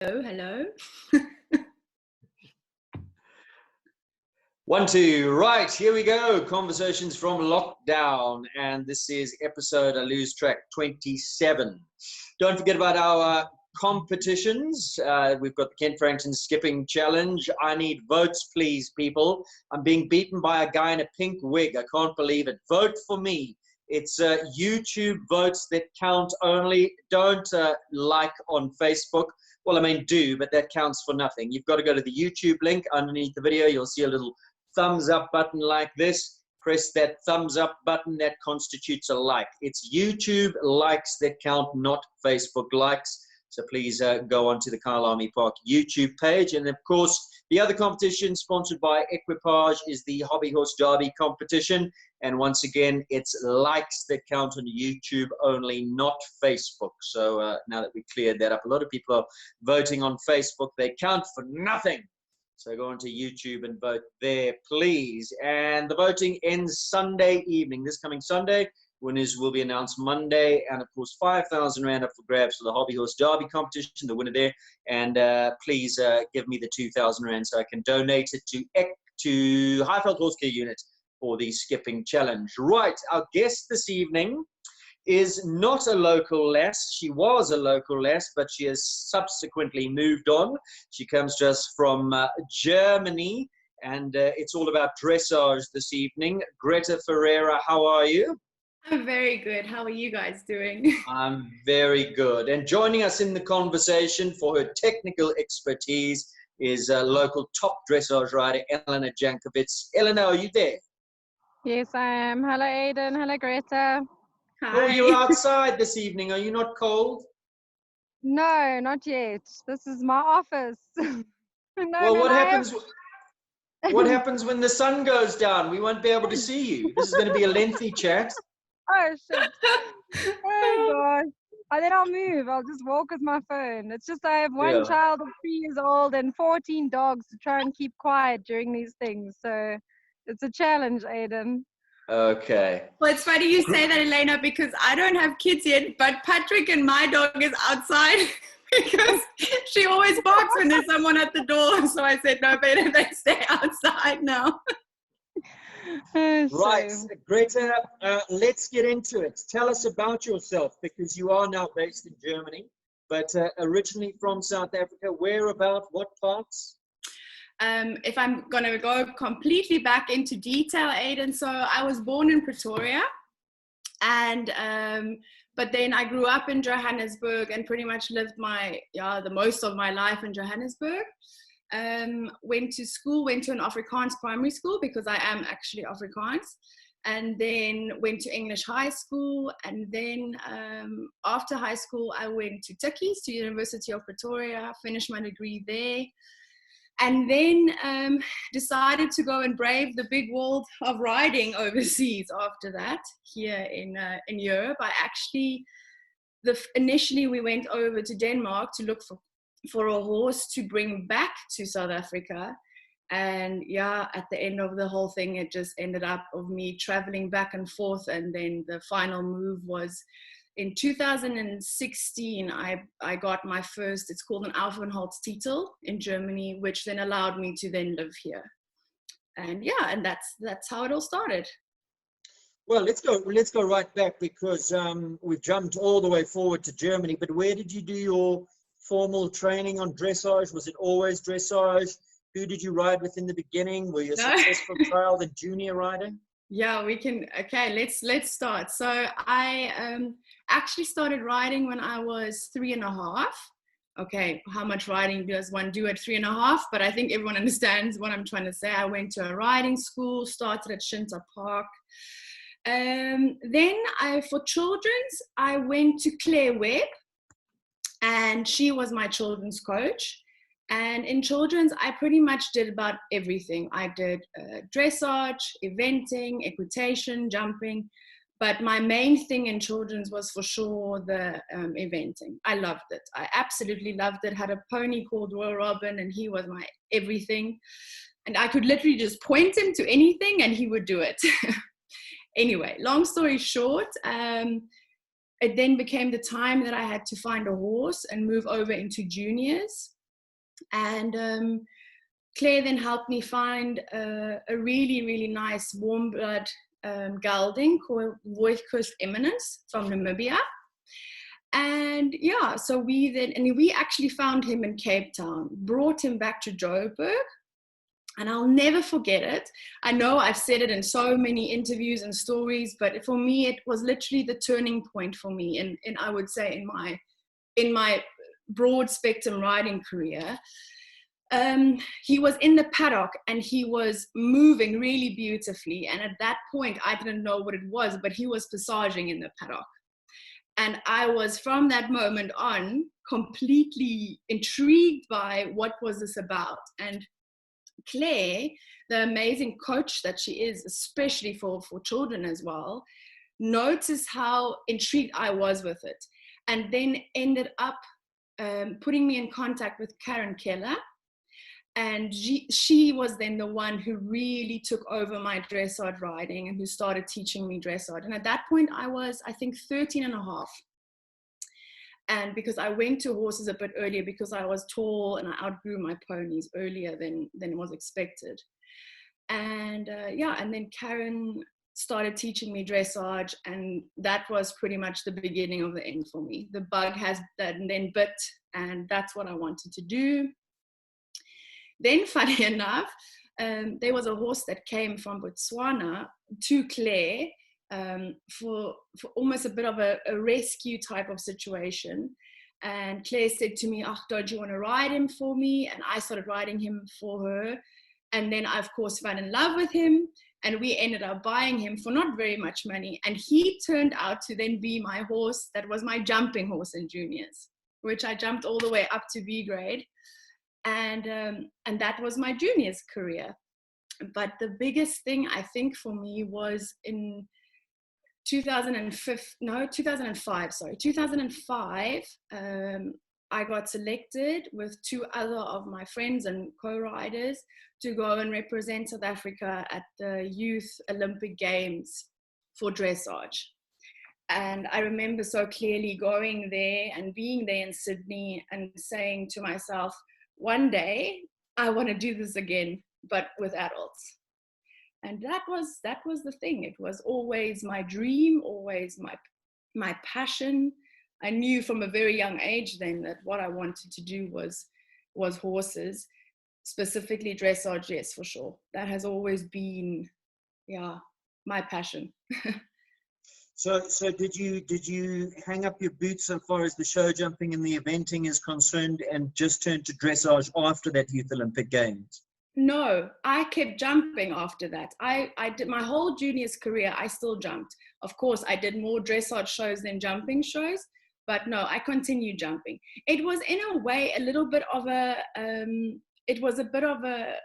Hello. 1, 2, right, here we go. Conversations from lockdown. And this is episode, I lose track, 27. Don't forget about our competitions. We've got the Kent Frankton Skipping Challenge. I need votes, please, people. I'm being beaten by a guy in a pink wig. I can't believe it. Vote for me. It's YouTube votes that count only. Don't like on Facebook. Well, I mean, do, but that counts for nothing. You've got to go to the YouTube link underneath the video. You'll see a little thumbs up button like this. Press that thumbs up button. That constitutes a like. It's YouTube likes that count, not Facebook likes. So please go onto the Kyalami Park YouTube page. And of course, the other competition sponsored by Equipage is the Hobby Horse Derby competition. And once again, it's likes that count on YouTube only, not Facebook. So now that we cleared that up, a lot of people are voting on Facebook. They count for nothing. So go onto YouTube and vote there, please. And the voting ends Sunday evening, this coming Sunday. Winners will be announced Monday. And of course, 5,000 Rand up for grabs for the Hobby Horse Derby competition, the winner there. And please give me the 2,000 Rand so I can donate it to Highveld Horse Care Unit for the skipping challenge. Right, our guest this evening is not a local lass. She was a local lass, but she has subsequently moved on. She comes to us from Germany, and it's all about dressage this evening. Greta Ferreira, how are you? I'm very good. How are you guys doing? I'm very good. And joining us in the conversation for her technical expertise is local top dressage rider, Elena Jankovic. Elena, are you there? Yes, I am. Hello, Aidan. Hello, Greta. Hi. Oh, you're outside this evening. Are you not cold? No, not yet. This is my office. Well, what happens? What happens when the sun goes down? We won't be able to see you. This is going to be a lengthy chat. Oh, shit. Oh, gosh. And then I'll move. I'll just walk with my phone. It's just I have one child of 3 years old and 14 dogs to try and keep quiet during these things. So it's a challenge, Aidan. Okay. Well, it's funny you say that, Elena, because I don't have kids yet, but Patrick and my dog is outside because she always barks when there's someone at the door. So I said, no, better they stay outside now. Right, Greta, let's get into it. Tell us about yourself, because you are now based in Germany, but originally from South Africa. Where about? What parts? If I'm going to go completely back into detail, Aidan, so I was born in Pretoria, and but then I grew up in Johannesburg and pretty much lived the most of my life in Johannesburg. Went to school, went to an Afrikaans primary school because I am actually Afrikaans, and then went to English high school, and then after high school I went to Tikkies, to University of Pretoria, finished my degree there. And then decided to go and brave the big world of riding overseas after that, here in Europe. I actually, initially we went over to Denmark to look for a horse to bring back to South Africa. And yeah, at the end of the whole thing, it just ended up of me traveling back and forth. And then the final move was in 2016, I got my first, it's called an Aufenthaltstitel in Germany, which then allowed me to then live here. And yeah, and that's how it all started. Well, let's go right back, because we've jumped all the way forward to Germany. But where did you do your formal training on dressage? Was it always dressage? Who did you ride with in the beginning? Were you a successful trial and junior riding? Yeah, we can. Okay, let's start. So I actually started riding when I was 3.5. Okay, how much riding does one do at 3.5? But I think everyone understands what I'm trying to say. I went to a riding school, started at Shinta Park. Then for children's, I went to Claire Webb, and she was my children's coach. And in children's, I pretty much did about everything. I did dressage, eventing, equitation, jumping. But my main thing in children's was for sure the eventing. I loved it. I absolutely loved it. Had a pony called Royal Robin, and he was my everything. And I could literally just point him to anything and he would do it. Anyway, long story short, it then became the time that I had to find a horse and move over into juniors. And Claire then helped me find a really, really nice warm blood gelding called Voitkust Eminence from Namibia. And yeah, so we actually found him in Cape Town, brought him back to Joburg, and I'll never forget it. I know I've said it in so many interviews and stories, but for me, it was literally the turning point for me, in I would say in my broad spectrum riding career. He was in the paddock and he was moving really beautifully. And at that point, I didn't know what it was, but he was passaging in the paddock. And I was, from that moment on, completely intrigued by what was this about. And Claire, the amazing coach that she is, especially for children as well, noticed how intrigued I was with it. And then ended up putting me in contact with Karen Keller. And she was then the one who really took over my dressage riding and who started teaching me dressage. And at that point, I was, I think, 13 and a half. And because I went to horses a bit earlier because I was tall and I outgrew my ponies earlier than was expected. And and then Karen started teaching me dressage, and that was pretty much the beginning of the end for me. The bug has then bit, and that's what I wanted to do. Then, funny enough, there was a horse that came from Botswana to Claire for almost a bit of a rescue type of situation. And Claire said to me, "Oh, don't you want to ride him for me?" And I started riding him for her. And then I, of course, fell in love with him. And we ended up buying him for not very much money. And he turned out to then be my horse that was my jumping horse in juniors, which I jumped all the way up to B grade. And that was my juniors career. But the biggest thing I think for me was in 2005, I got selected with two other of my friends and co-riders to go and represent South Africa at the Youth Olympic Games for dressage. And I remember so clearly going there and being there in Sydney and saying to myself, one day I want to do this again, but with adults. And that was the thing. It was always my dream, always my passion. I knew from a very young age then that what I wanted to do was horses, specifically dressage, yes, for sure. That has always been, my passion. So did you hang up your boots so far as the show jumping and the eventing is concerned and just turn to dressage after that Youth Olympic Games? No, I kept jumping after that. I did my whole juniors career, I still jumped. Of course, I did more dressage shows than jumping shows, but no, I continued jumping. It was in a way a little bit of a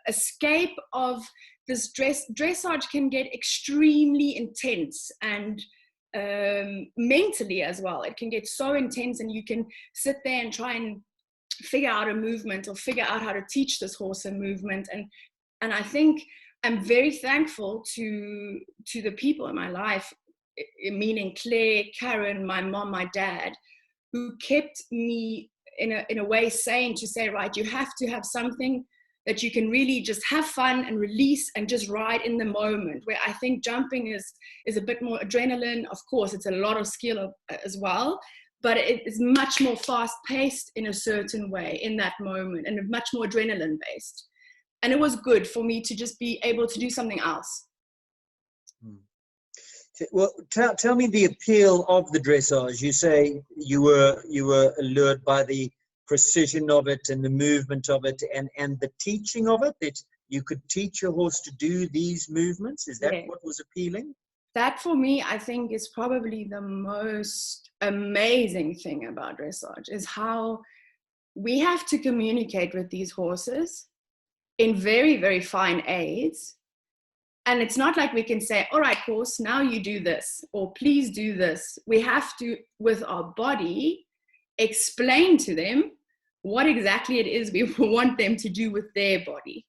escape of this dressage can get extremely intense and mentally as well. It can get so intense and you can sit there and try and figure out a movement or figure out how to teach this horse a movement. And I think I'm very thankful to the people in my life, meaning Claire, Karen, my mom, my dad, who kept me in a way sane to say, right, you have to have something that you can really just have fun and release and just ride in the moment, where I think jumping is a bit more adrenaline. Of course, it's a lot of skill as well, but it is much more fast-paced in a certain way in that moment and much more adrenaline-based. And it was good for me to just be able to do something else. Well, tell me the appeal of the dressage. You say you were allured by the precision of it and the movement of it and the teaching of it, that you could teach your horse to do these movements. Is that what was appealing? That for me, I think, is probably the most amazing thing about dressage, is how we have to communicate with these horses in very, very fine aids. And it's not like we can say, all right, horse, now you do this, or please do this. We have to, with our body, explain to them what exactly it is we want them to do with their body.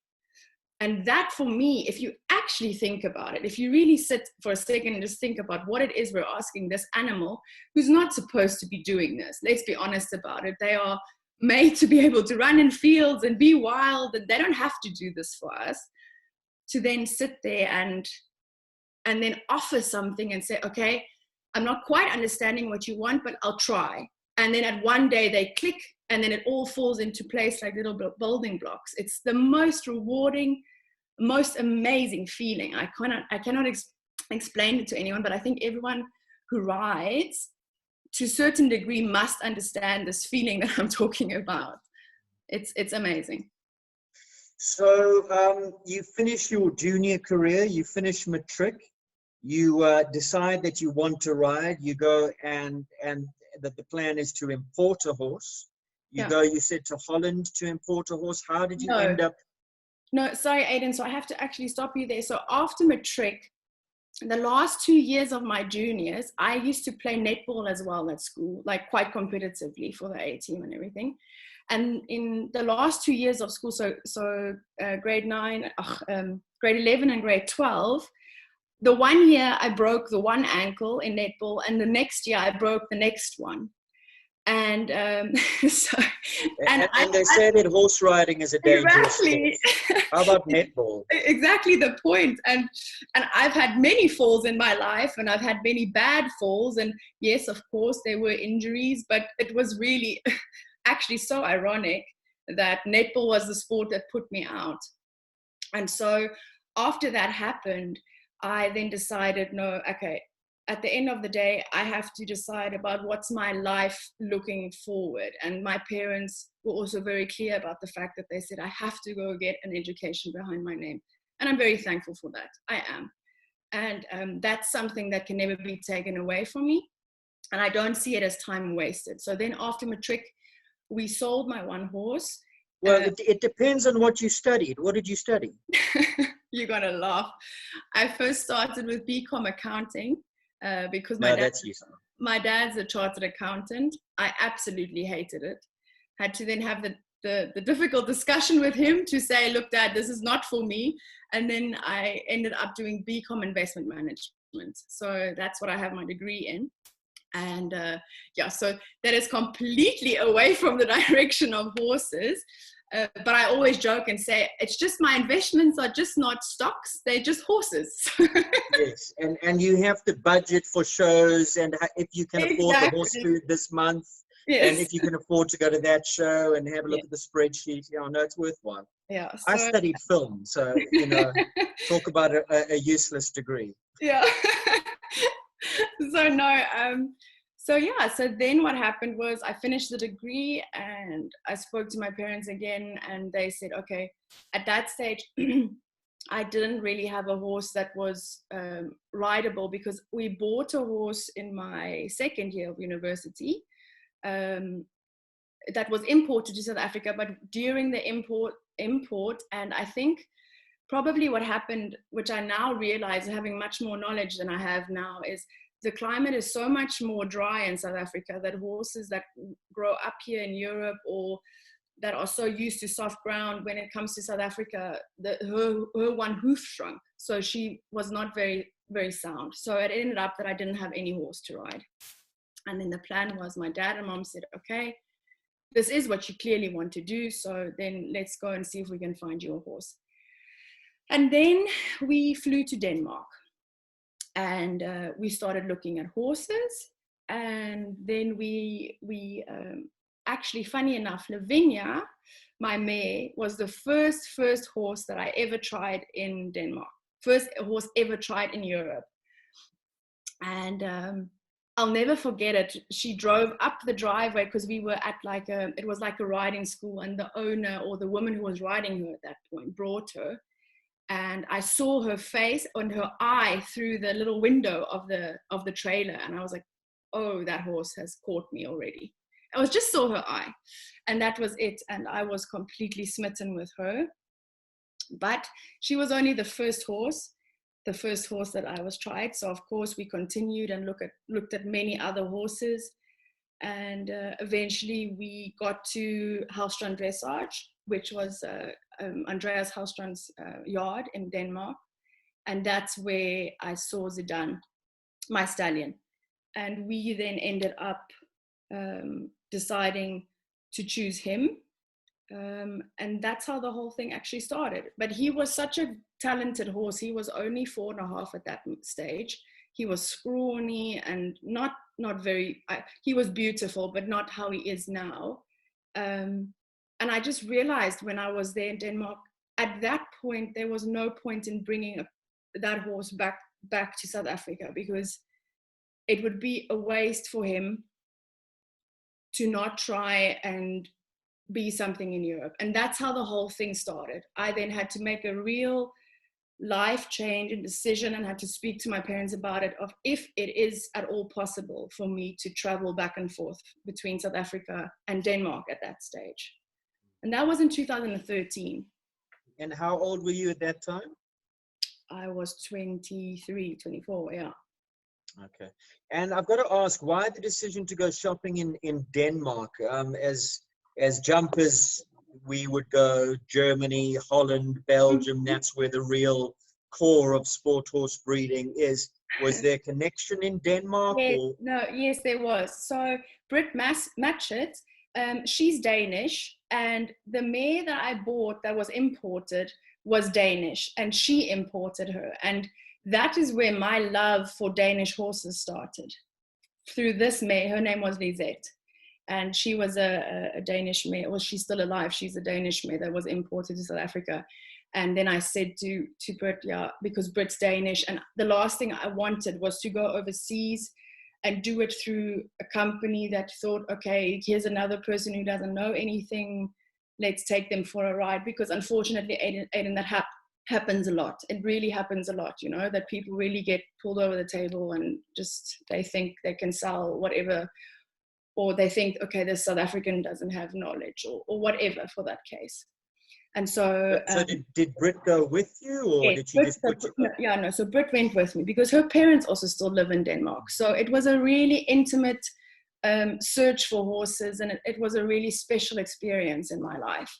And that for me, if you actually think about it, if you really sit for a second and just think about what it is we're asking this animal who's not supposed to be doing this, let's be honest about it. They are made to be able to run in fields and be wild, and they don't have to do this for us. To then sit there and then offer something and say, okay, I'm not quite understanding what you want, but I'll try. And then at one day they click, and then it all falls into place like little building blocks. It's the most rewarding, most amazing feeling. I cannot explain it to anyone, but I think everyone who rides to a certain degree must understand this feeling that I'm talking about. It's amazing. So you finish your junior career, you finish matric, you decide that you want to ride, you go and that the plan is to import a horse. You said to Holland to import a horse. How did you end up? No, sorry, Aiden. So I have to actually stop you there. So after matric, the last 2 years of my juniors, I used to play netball as well at school, like quite competitively for the A team and everything. And in the last 2 years of school, grade 9, grade 11 and grade 12, the 1 year I broke the one ankle in netball, and the next year I broke the next one. And they say that horse riding is a dangerous sport. How about netball? Exactly the point. And I've had many falls in my life, and I've had many bad falls. And yes, of course, there were injuries, but it was really actually so ironic that netball was the sport that put me out. And so after that happened, I then decided, no, okay, at the end of the day, I have to decide about what's my life looking forward. And my parents were also very clear about the fact that they said, I have to go get an education behind my name. And I'm very thankful for that. I am. And that's something that can never be taken away from me. And I don't see it as time wasted. So then after matric, we sold my one horse. Well, it depends on what you studied. What did you study? You're going to laugh. I first started with BCom accounting. Because my dad's a chartered accountant. I absolutely hated it. Had to then have the difficult discussion with him to say, look, Dad, this is not for me. And then I ended up doing BCom investment management. So that's what I have my degree in. And so that is completely away from the direction of horses. But I always joke and say, it's just my investments are just not stocks, they're just horses. Yes, and you have to budget for shows, and if you can afford the horse food this month, yes. And if you can afford to go to that show and have a look at the spreadsheet, no, it's worthwhile. Yeah, so I studied film, so, talk about a useless degree. Yeah. So then what happened was I finished the degree, and I spoke to my parents again, and they said, okay, at that stage, I didn't really have a horse that was rideable, because we bought a horse in my second year of university that was imported to South Africa, but during the import, and I think probably what happened, which I now realize, having much more knowledge than I have now, is the climate is so much more dry in South Africa that horses that grow up here in Europe or that are so used to soft ground, when it comes to South Africa, her one hoof shrunk. So she was not very, very sound. So it ended up that I didn't have any horse to ride. And then the plan was, my dad and mom said, okay, this is what you clearly want to do. So then let's go and see if we can find you a horse. And then we flew to Denmark. And we started looking at horses, and then we actually, funny enough, Lavinia, my mare, was the first horse that I ever tried in Denmark. First horse ever tried in Europe. And I'll never forget it. She drove up the driveway, because we were at it was like a riding school, and the owner, or the woman who was riding her at that point, brought her. And I saw her face and her eye through the little window of the trailer. And I was like, oh, that horse has caught me already. I just saw her eye. And that was it. And I was completely smitten with her. But she was only the first horse that I was tried. So of course we continued and looked at many other horses. And eventually we got to Halstrand Dressage, which was Andreas Halstrand's yard in Denmark. And that's where I saw Zidane, my stallion. And we then ended up deciding to choose him. And that's how the whole thing actually started. But he was such a talented horse. He was only 4.5 at that stage. He was scrawny and not very, he was beautiful, but not how he is now. And I just realized when I was there in Denmark, at that point, there was no point in bringing that horse back to South Africa, because it would be a waste for him to not try and be something in Europe. And that's how the whole thing started. I then had to make a real life change and decision, and had to speak to my parents about it, of if it is at all possible for me to travel back and forth between South Africa and Denmark at that stage. And that was in 2013. And how old were you at that time? I was 23, 24, yeah. Okay. And I've got to ask, why the decision to go shopping in Denmark? As jumpers, we would go Germany, Holland, Belgium. That's where the real core of sport horse breeding is. Was there connection in Denmark? Yes, Or? no, yes, there was. So Britt Matchett, she's Danish, and the mare that I bought that was imported was Danish, and she imported her. And that is where my love for Danish horses started. Through this mare, her name was Lisette. And she was a Danish mare. Well, she's still alive. She's a Danish mare that was imported to South Africa. And then I said to Britt, yeah, because Britt's Danish, and the last thing I wanted was to go overseas and do it through a company that thought, okay, here's another person who doesn't know anything. Let's take them for a ride. Because unfortunately, Aiden, that happens a lot. It really happens a lot, you know, that people really get pulled over the table and just, they think they can sell whatever, or they think, okay, this South African doesn't have knowledge, or whatever for that case. And so... did Britt go with you, or yes, did she just put you? Yeah, no, so Britt went with me, because her parents also still live in Denmark. So it was a really intimate search for horses, and it was a really special experience in my life.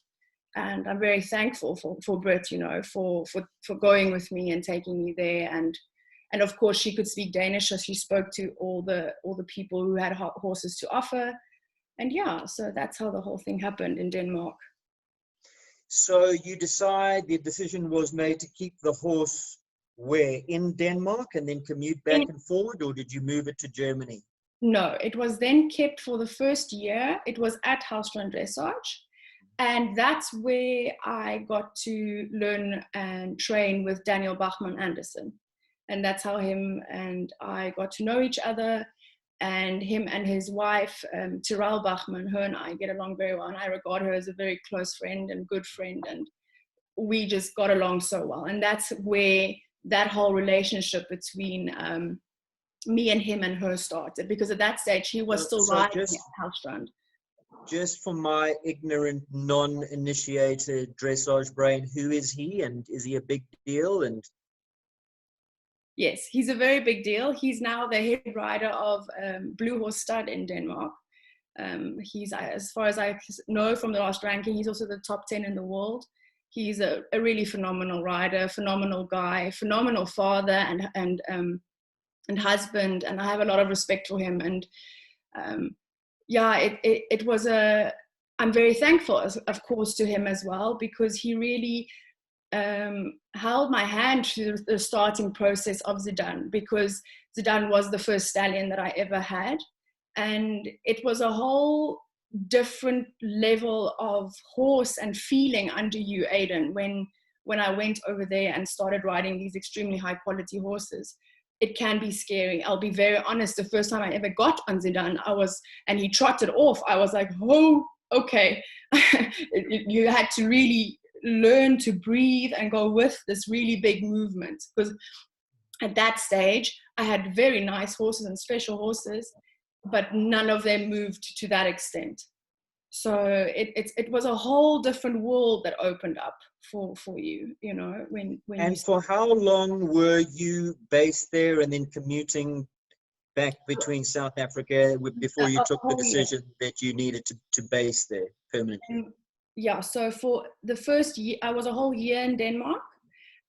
And I'm very thankful for Britt, you know, for going with me and taking me there. And of course, she could speak Danish, so she spoke to all the people who had horses to offer. And yeah, so that's how the whole thing happened in Denmark. So the decision was made to keep the horse where? In Denmark, and then commute back and forward, or did you move it to Germany? No, it was then kept for the first year. It was at Hallstrand Dressage. And that's where I got to learn and train with Daniel Bachman Anderson. And that's how him and I got to know each other. And him and his wife, Tyrell Bachman, her and I get along very well. And I regard her as a very close friend and good friend. And we just got along so well. And that's where that whole relationship between me and him and her started. Because at that stage, he was still riding at Hallstrand. Just for my ignorant, non-initiated dressage brain, who is he, and is he a big deal? And yes, he's a very big deal. He's now the head rider of Blue Horse Stud in Denmark. He's, as far as I know from the last ranking, he's also the top 10 in the world. He's a really phenomenal rider, phenomenal guy, phenomenal father and husband, and I have a lot of respect for him. And yeah, it was I'm very thankful, of course, to him as well, because he really held my hand through the starting process of Zidane, because Zidane was the first stallion that I ever had. And it was a whole different level of horse and feeling under you, Aiden, when I went over there and started riding these extremely high quality horses. It can be scary. I'll be very honest. The first time I ever got on Zidane, and he trotted off, I was like, oh, okay. You had to really learn to breathe and go with this really big movement, because at that stage I had very nice horses and special horses, but none of them moved to that extent. So it was a whole different world that opened up for you, you know, when and for how long were you based there and then commuting back between South Africa before you took the decision that you needed to base there permanently? Yeah, so for the first year, I was a whole year in Denmark,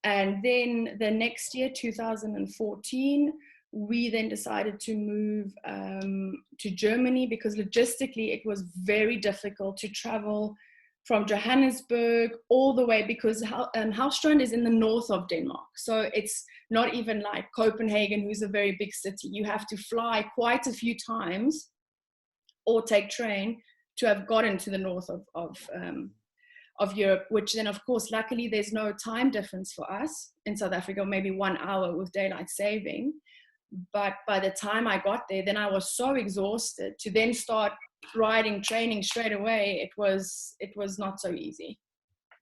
And then the next year, 2014, we then decided to move to Germany, because logistically it was very difficult to travel from Johannesburg all the way, because Helstrand is in the north of Denmark. So it's not even like Copenhagen, who's a very big city. You have to fly quite a few times or take train to have gotten to the north of Europe, which then, of course, luckily there's no time difference for us in South Africa, maybe 1 hour with daylight saving. But by the time I got there, then I was so exhausted to then start riding training straight away. It was not so easy.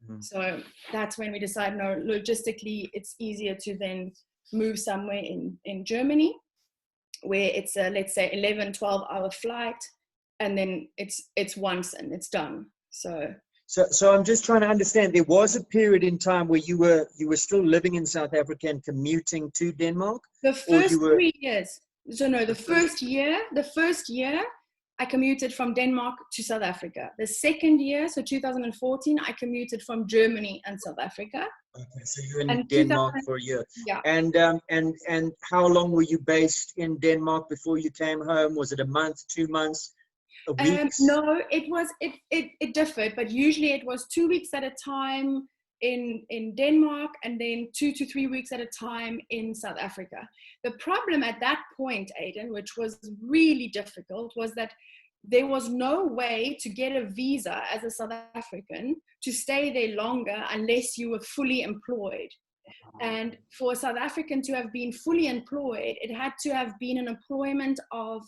Mm-hmm. So that's when we decided, no, logistically, it's easier to then move somewhere in Germany, where it's a, let's say, 11, 12-hour flight, and then it's once and it's done. So I'm just trying to understand. There was a period in time where you were still living in South Africa and commuting to Denmark. The first 3 years. So no, the first year, I commuted from Denmark to South Africa. The second year, so 2014, I commuted from Germany and South Africa. Okay, so you were in Denmark for a year. Yeah. And how long were you based in Denmark before you came home? Was it a month, 2 months? No, it differed, but usually it was 2 weeks at a time in Denmark, and then 2 to 3 weeks at a time in South Africa. The problem at that point, Aidan, which was really difficult, was that there was no way to get a visa as a South African to stay there longer unless you were fully employed. And for a South African to have been fully employed, it had to have been an employment of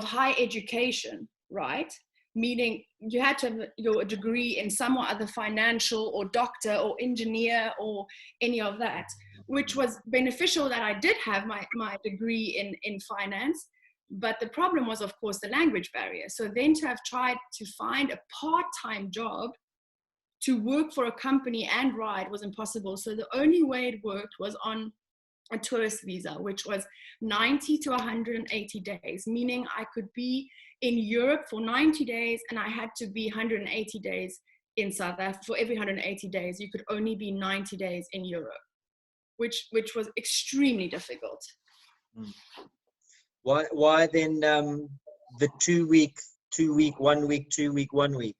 high education, right? Meaning you had to have your degree in some or other financial or doctor or engineer or any of that, which was beneficial that I did have my degree in finance. But the problem was, of course, the language barrier. So then to have tried to find a part-time job to work for a company and ride was impossible. So the only way it worked was on a tourist visa, which was 90 to 180 days, meaning I could be in Europe for 90 days and I had to be 180 days in South Africa. For every 180 days, you could only be 90 days in Europe, which was extremely difficult. Why then the 2 week, 1 week, 2 week, 1 week?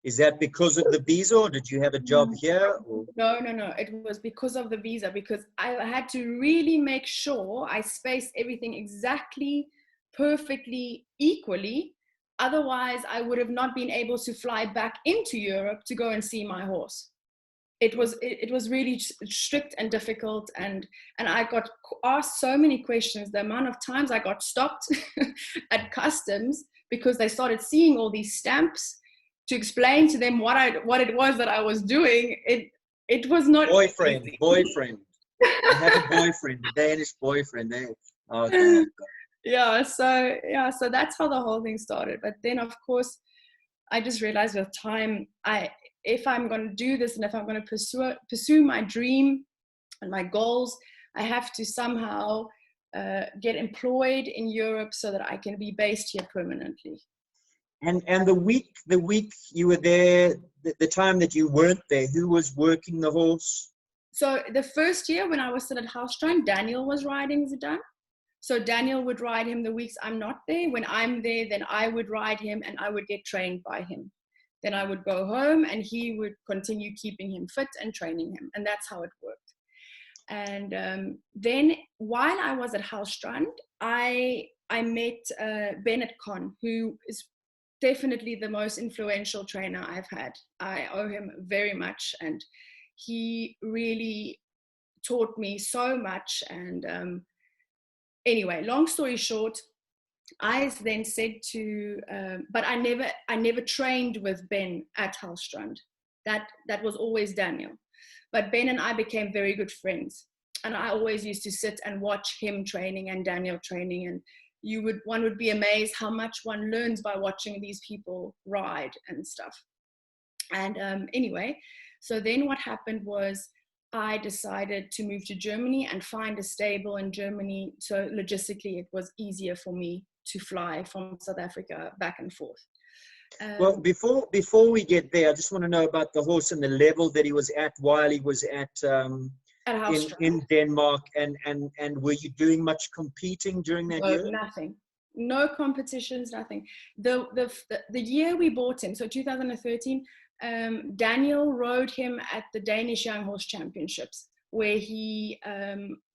Is that because of the visa, or did you have a job here? Or? No. It was because of the visa, because I had to really make sure I spaced everything exactly, perfectly, equally. Otherwise, I would have not been able to fly back into Europe to go and see my horse. It was really strict and difficult, and I got asked so many questions. The amount of times I got stopped at customs because they started seeing all these stamps, to explain to them what it was that I was doing. It was not boyfriend. I have a boyfriend, a Danish boyfriend. Oh, God. So that's how the whole thing started. But then, of course, I just realized with time, if I'm going to do this and if I'm going to pursue my dream and my goals, I have to somehow get employed in Europe so that I can be based here permanently. And the week you were there, the time that you weren't there, who was working the horse? So the first year when I was still at Helstrand, Daniel was riding Zidane. So Daniel would ride him the weeks I'm not there. When I'm there, then I would ride him and I would get trained by him. Then I would go home and he would continue keeping him fit and training him. And that's how it worked. And then while I was at Helstrand, I met Bennett Conn, who is definitely the most influential trainer I've had. I owe him very much, and he really taught me so much. And anyway, long story short, I then said to, but I never trained with Ben at Helstrand. That was always Daniel. But Ben and I became very good friends, and I always used to sit and watch him training and Daniel training, and one would be amazed how much one learns by watching these people ride and stuff. And anyway, so then what happened was I decided to move to Germany and find a stable in Germany. So logistically, it was easier for me to fly from South Africa back and forth. Well, before we get there, I just want to know about the horse and the level that he was at while he was at in Denmark, and were you doing much competing during that year? Nothing, no competitions, nothing. The year we bought him, so 2013, Daniel rode him at the Danish Young Horse Championships, where he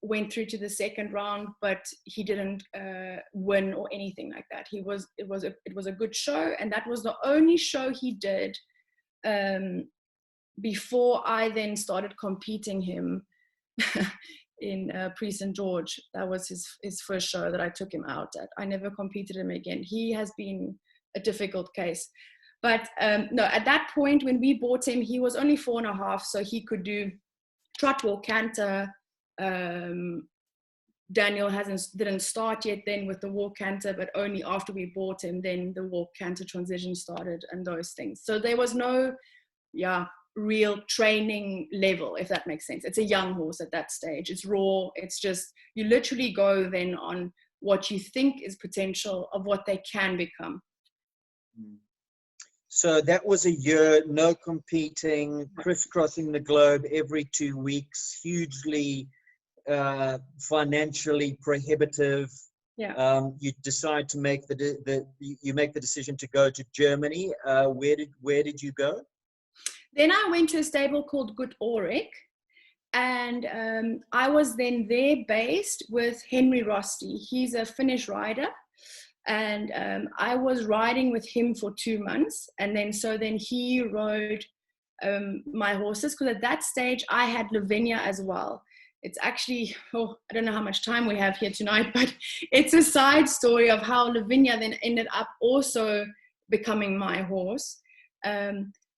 went through to the second round, but he didn't win or anything like that. It was a good show, and that was the only show he did before I then started competing him in Prix St. George. That was his first show that I took him out at. I never competed him again. He has been a difficult case. But no, at that point when we bought him, he was only 4.5, so he could do trot, walk, canter. Daniel didn't start yet then with the walk canter, but only after we bought him, then the walk canter transition started and those things. So there was no, real training level, if that makes sense. It's a young horse at that stage. It's raw. It's just, you literally go then on what you think is potential of what they can become. So that was a year, no competing, crisscrossing the globe every 2 weeks, hugely financially prohibitive. You decide to make you make the decision to go to Germany. Where did you go? Then I went to a stable called Good Auric, and I was then there based with Henry Rosti. He's a Finnish rider, and I was riding with him for 2 months, and then he rode my horses, because at that stage I had Lavinia as well. It's actually, I don't know how much time we have here tonight, but it's a side story of how Lavinia then ended up also becoming my horse.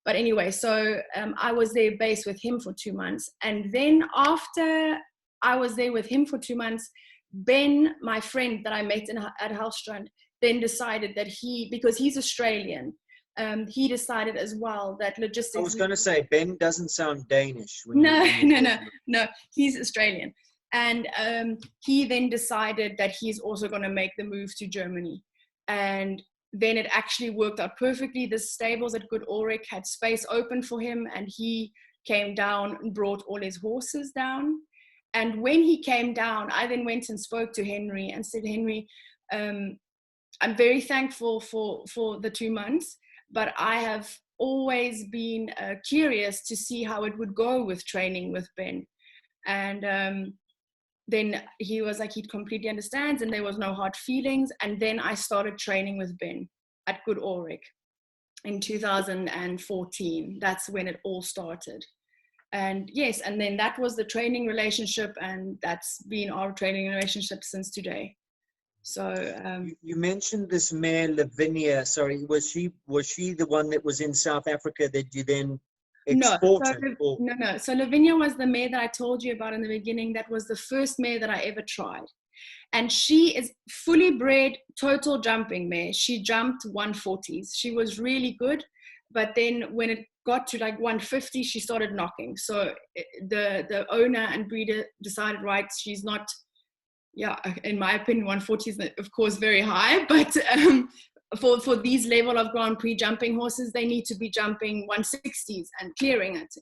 But anyway, so I was there based with him for 2 months. And then after I was there with him for 2 months, Ben, my friend that I met at Hallstrand, then decided that because he's Australian, he decided as well that logistics... I was going to say, Ben doesn't sound Danish. No, he's Australian. And he then decided that he's also going to make the move to Germany. And then it actually worked out perfectly. The stables at Good Auric had space open for him, and he came down and brought all his horses down. And when he came down, I then went and spoke to Henry and said, Henry, I'm very thankful for the 2 months, but I have always been curious to see how it would go with training with Ben. And then he was like, he completely understands, and there was no hard feelings. And then I started training with Ben at Good Auric in 2014. That's when it all started. And yes, and then that was the training relationship, and that's been our training relationship since today. So you mentioned this mare Lavinia. Sorry, was she the one that was in South Africa that you then exported? No. So Lavinia was the mare that I told you about in the beginning. That was the first mare that I ever tried. And she is fully bred, total jumping mare. She jumped 140s. She was really good. But then when it got to like 150, she started knocking. So the owner and breeder decided, right, she's not, in my opinion, 140 is of course very high. But for these level of Grand Prix jumping horses, they need to be jumping 160s and clearing it,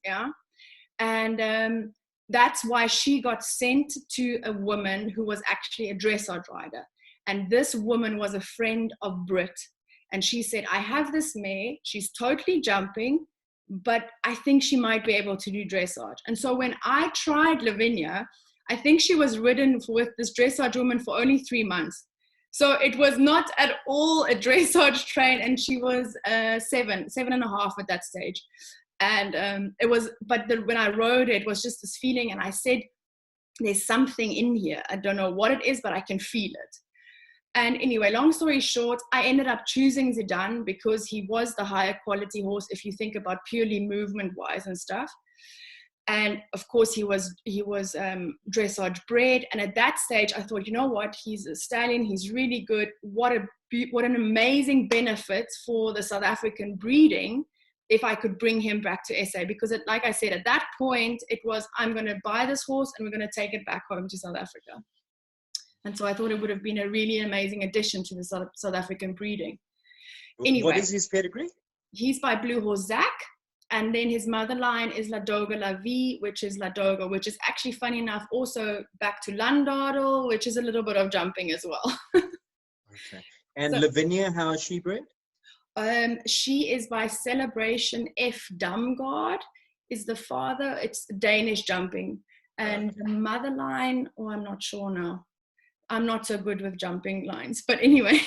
and that's why she got sent to a woman who was actually a dressage rider. And this woman was a friend of Brit, and she said, I have this mare, she's totally jumping, but I think she might be able to do dressage. And so when I tried Lavinia, I think she was ridden with this dressage woman for only 3 months. So it was not at all a dressage train, and she was 7.5 at that stage. And it was, when I rode it, was just this feeling, and I said, there's something in here. I don't know what it is, but I can feel it. And anyway, long story short, I ended up choosing Zidane because he was the higher quality horse, if you think about purely movement-wise and stuff. And of course, he was dressage bred. And at that stage, I thought, you know what? He's a stallion. He's really good. What an amazing benefit for the South African breeding if I could bring him back to SA. Because like I said, at that point, it was, I'm going to buy this horse and we're going to take it back home to South Africa. And so I thought it would have been a really amazing addition to the South African breeding. Anyway, what is his pedigree? He's by Blue Horse Zach. And then his mother line is Ladoga La Vie, which is Ladoga, which is actually, funny enough, also back to Landadel, which is a little bit of jumping as well. Okay. And So, Lavinia, how is she bred? she is by Celebration F. Damgaard, is the father. It's Danish jumping. And the mother line, I'm not sure now. I'm not so good with jumping lines. But anyway,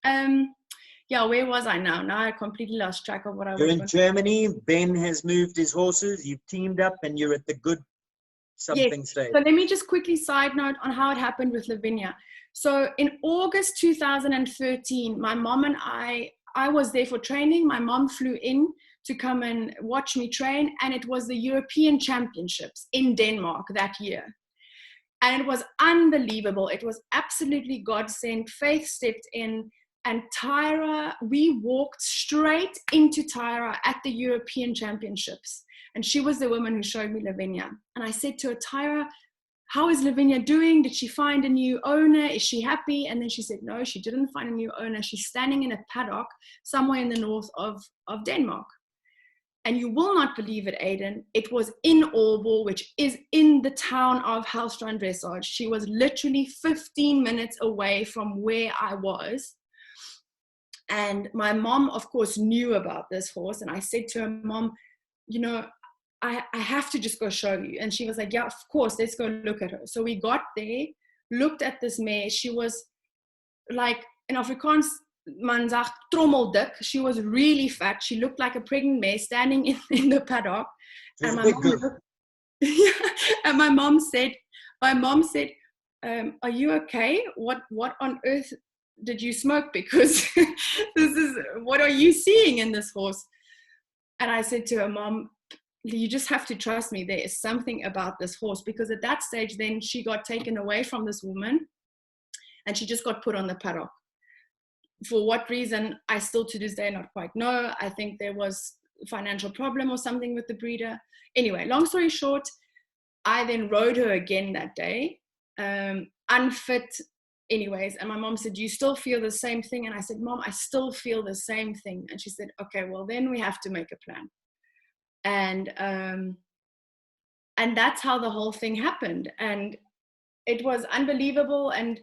yeah, where was I now? Now I completely lost track of what I was You're in going. Germany. Ben has moved his horses. You've teamed up and you're at the good something stage. So let me just quickly side note on how it happened with Lavinia. So in August 2013, my mom and I was there for training. My mom flew in to come and watch me train, and it was the European Championships in Denmark that year. And it was unbelievable. It was absolutely godsend. Faith stepped in, and Tyra, we walked straight into Tyra at the European Championships. And she was the woman who showed me Lavinia. And I said to her, Tyra, how is Lavinia doing? Did she find a new owner? Is she happy? And then she said, no, she didn't find a new owner. She's standing in a paddock somewhere in the north of Denmark. And you will not believe it, Aiden. It was in Aalborg, which is in the town of Halstrand Dressage. She was literally 15 minutes away from where I was. And my mom, of course, knew about this horse. And I said to her, Mom, you know, I have to just go show you. And she was like, yeah, of course, let's go look at her. So we got there, looked at this mare. She was like, in Afrikaans, man zegt trommeldik. She was really fat. She looked like a pregnant mare standing in the paddock. And my mom, and my mom said, are you okay? What on earth did you smoke? Because this is, what are you seeing in this horse? And I said to her, Mom, you just have to trust me. There is something about this horse. Because at that stage, then she got taken away from this woman and she just got put on the paddock. For what reason, I still to this day not quite know. I think there was a financial problem or something with the breeder. Anyway, long story short, I then rode her again that day, unfit anyways. And my mom said, do you still feel the same thing? And I said, Mom, I still feel the same thing. And she said, okay, well, then we have to make a plan. And that's how the whole thing happened. And it was unbelievable. And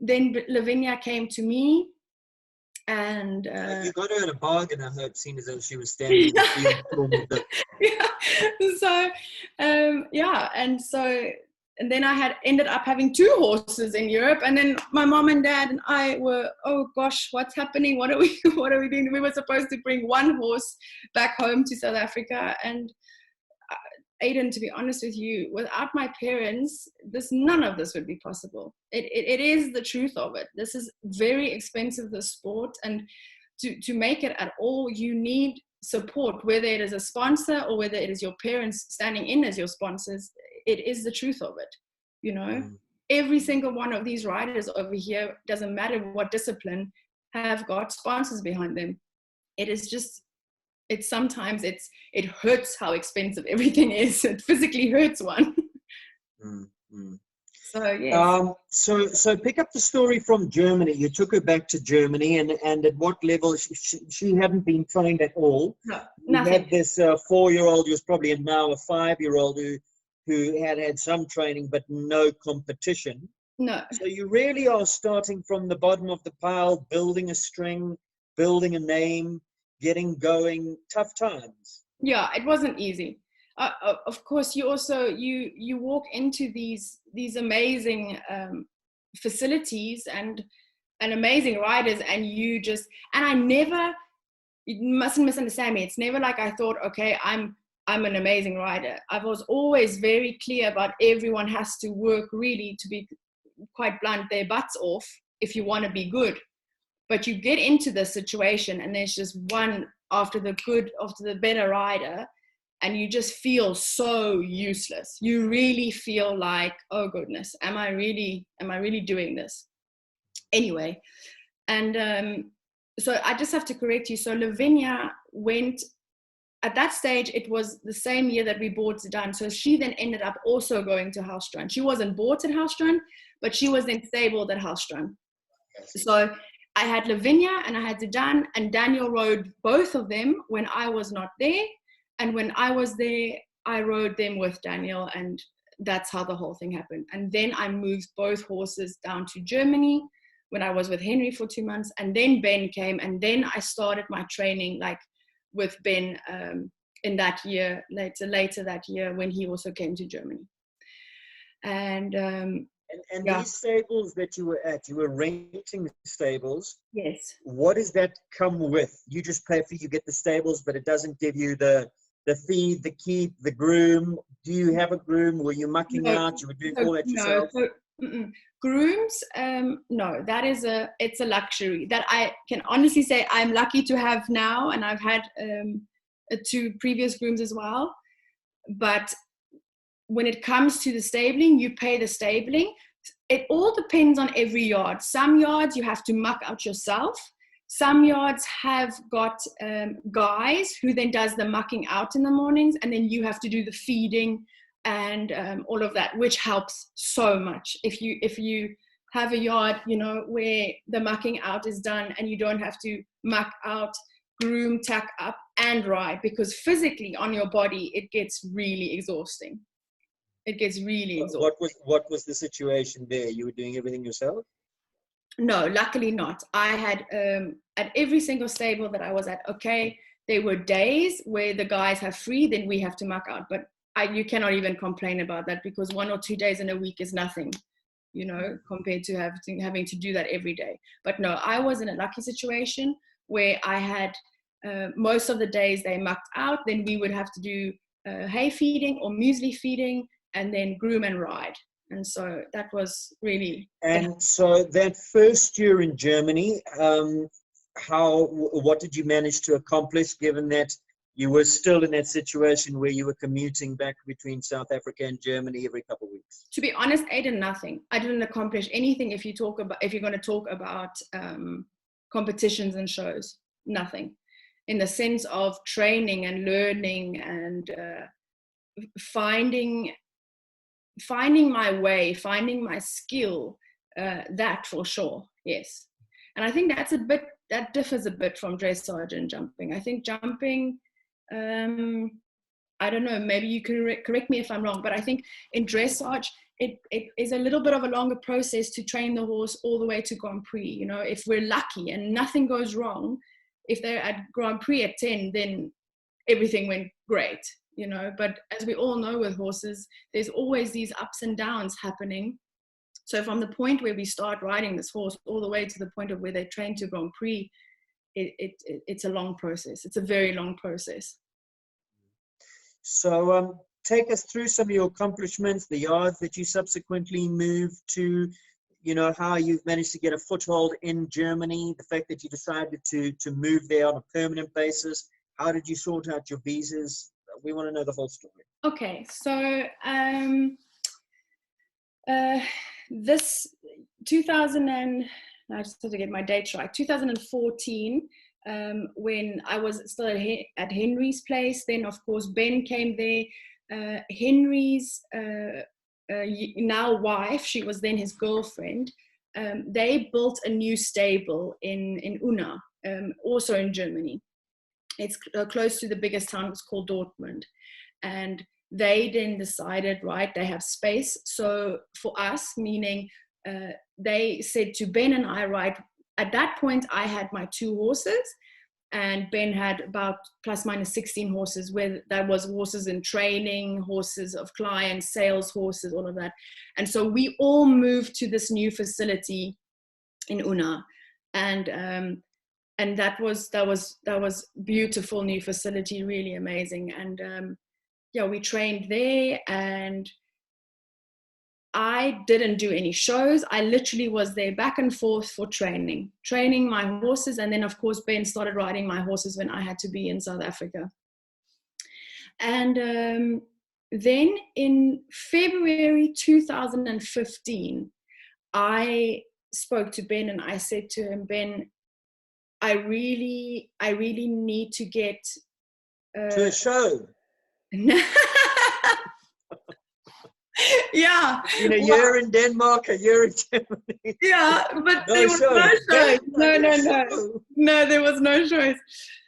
then Lavinia came to me. And you got her at a bargain, I heard, seeing as though she was standing in the field. And then I had ended up having 2 horses in Europe, and then my mom and dad and I were, oh gosh, what's happening? What are we doing? We were supposed to bring 1 horse back home to South Africa, and Aiden, to be honest with you, without my parents, none of this would be possible. It is the truth of it. This is very expensive, the sport, and to make it at all, you need support, whether it is a sponsor or whether it is your parents standing in as your sponsors. It is the truth of it, you know. Every single one of these riders over here, doesn't matter what discipline, have got sponsors behind them. Sometimes it hurts how expensive everything is. It physically hurts one. So yes. So pick up the story from Germany. You took her back to Germany, and at what level? She hadn't been trained at all. No, you nothing. had this 4-year-old who was probably now a 5-year-old who had some training but no competition. No. So you really are starting from the bottom of the pile, building a string, building a name, getting going. Tough times. Yeah, it wasn't easy. Of course, you also you walk into these amazing facilities and amazing riders, and you mustn't misunderstand me. It's never like I thought, okay, I'm an amazing rider. I was always very clear about everyone has to work really, to be quite blunt, their butts off if you want to be good. But you get into the situation and there's just one after the better rider, and you just feel so useless. You really feel like, oh goodness, am I really doing this? Anyway, and so I just have to correct you. So Lavinia went, at that stage, it was the same year that we bought Zidane. So she then ended up also going to Halstrand. She wasn't bought at Halstrand, but she was then stabled at Halstrand. So I had Lavinia and I had Zidane, and Daniel rode both of them when I was not there. And when I was there, I rode them with Daniel, and that's how the whole thing happened. And then I moved both horses down to Germany when I was with Henry for 2 months. And then Ben came, and then I started my training like with Ben in that year, later that year when he also came to Germany. And yeah. These stables that you were at, you were renting stables. Yes. What does that come with? You just pay for, you get the stables, but it doesn't give you the feed, the keep, the groom. Do you have a groom? Were you mucking out? You were doing all that yourself? Grooms, no, it's a luxury that I can honestly say I'm lucky to have now, and I've had 2 previous grooms as well. But when it comes to the stabling, you pay the stabling. It all depends on every yard. Some yards you have to muck out yourself. Some yards have got guys who then does the mucking out in the mornings, and then you have to do the feeding and all of that, which helps so much. If you have a yard, where the mucking out is done and you don't have to muck out, groom, tack up, and ride, because physically on your body it gets really exhausting. It gets really exhausting. What was the situation there? You were doing everything yourself? No, luckily not. I had at every single stable that I was at, okay, there were days where the guys have free, then we have to muck out. But you cannot even complain about that, because 1 or 2 days in a week is nothing, compared to having to do that every day. But no, I was in a lucky situation where I had most of the days they mucked out, then we would have to do hay feeding or muesli feeding, and then groom and ride. And so that was really... And so that first year in Germany, what did you manage to accomplish, given that you were still in that situation where you were commuting back between South Africa and Germany every couple of weeks? To be honest, Aidan, nothing. I didn't accomplish anything. If you're going to talk about competitions and shows, nothing. In the sense of training and learning and finding my way, finding my skill, that for sure, yes. And I think that differs a bit from dressage and jumping. I think jumping, I don't know, maybe you can correct me if I'm wrong, but I think in dressage, it is a little bit of a longer process to train the horse all the way to Grand Prix. If we're lucky and nothing goes wrong, if they're at Grand Prix at 10, then everything went great. But as we all know with horses, there's always these ups and downs happening. So from the point where we start riding this horse all the way to the point of where they train to Grand Prix, it's a long process. It's a very long process. So take us through some of your accomplishments, the yards that you subsequently moved to, how you've managed to get a foothold in Germany, the fact that you decided to move there on a permanent basis. How did you sort out your visas? We want to know the whole story. Okay, so this 2000 and I just have to get my dates right. 2014, when I was still at Henry's place. Then, of course, Ben came there. Henry's now wife, she was then his girlfriend. They built a new stable in Unna, also in Germany. It's close to the biggest town. It's called Dortmund. And they then decided, right, they have space. So for us, meaning they said to Ben and I, right, at that point, I had my 2 horses and Ben had about plus minus 16 horses, where that was horses in training, horses of clients, sales horses, all of that. And so we all moved to this new facility in Unna. And that was beautiful new facility, really amazing. And we trained there, and I didn't do any shows. I literally was there back and forth for training my horses. And then, of course, Ben started riding my horses when I had to be in South Africa. And then in February 2015, I spoke to Ben and I said to him, Ben, I really need to get to a show. Yeah. In a year in Denmark, a year in Germany. Yeah, but No there was show. no choice. Ben, No. No, there was no choice.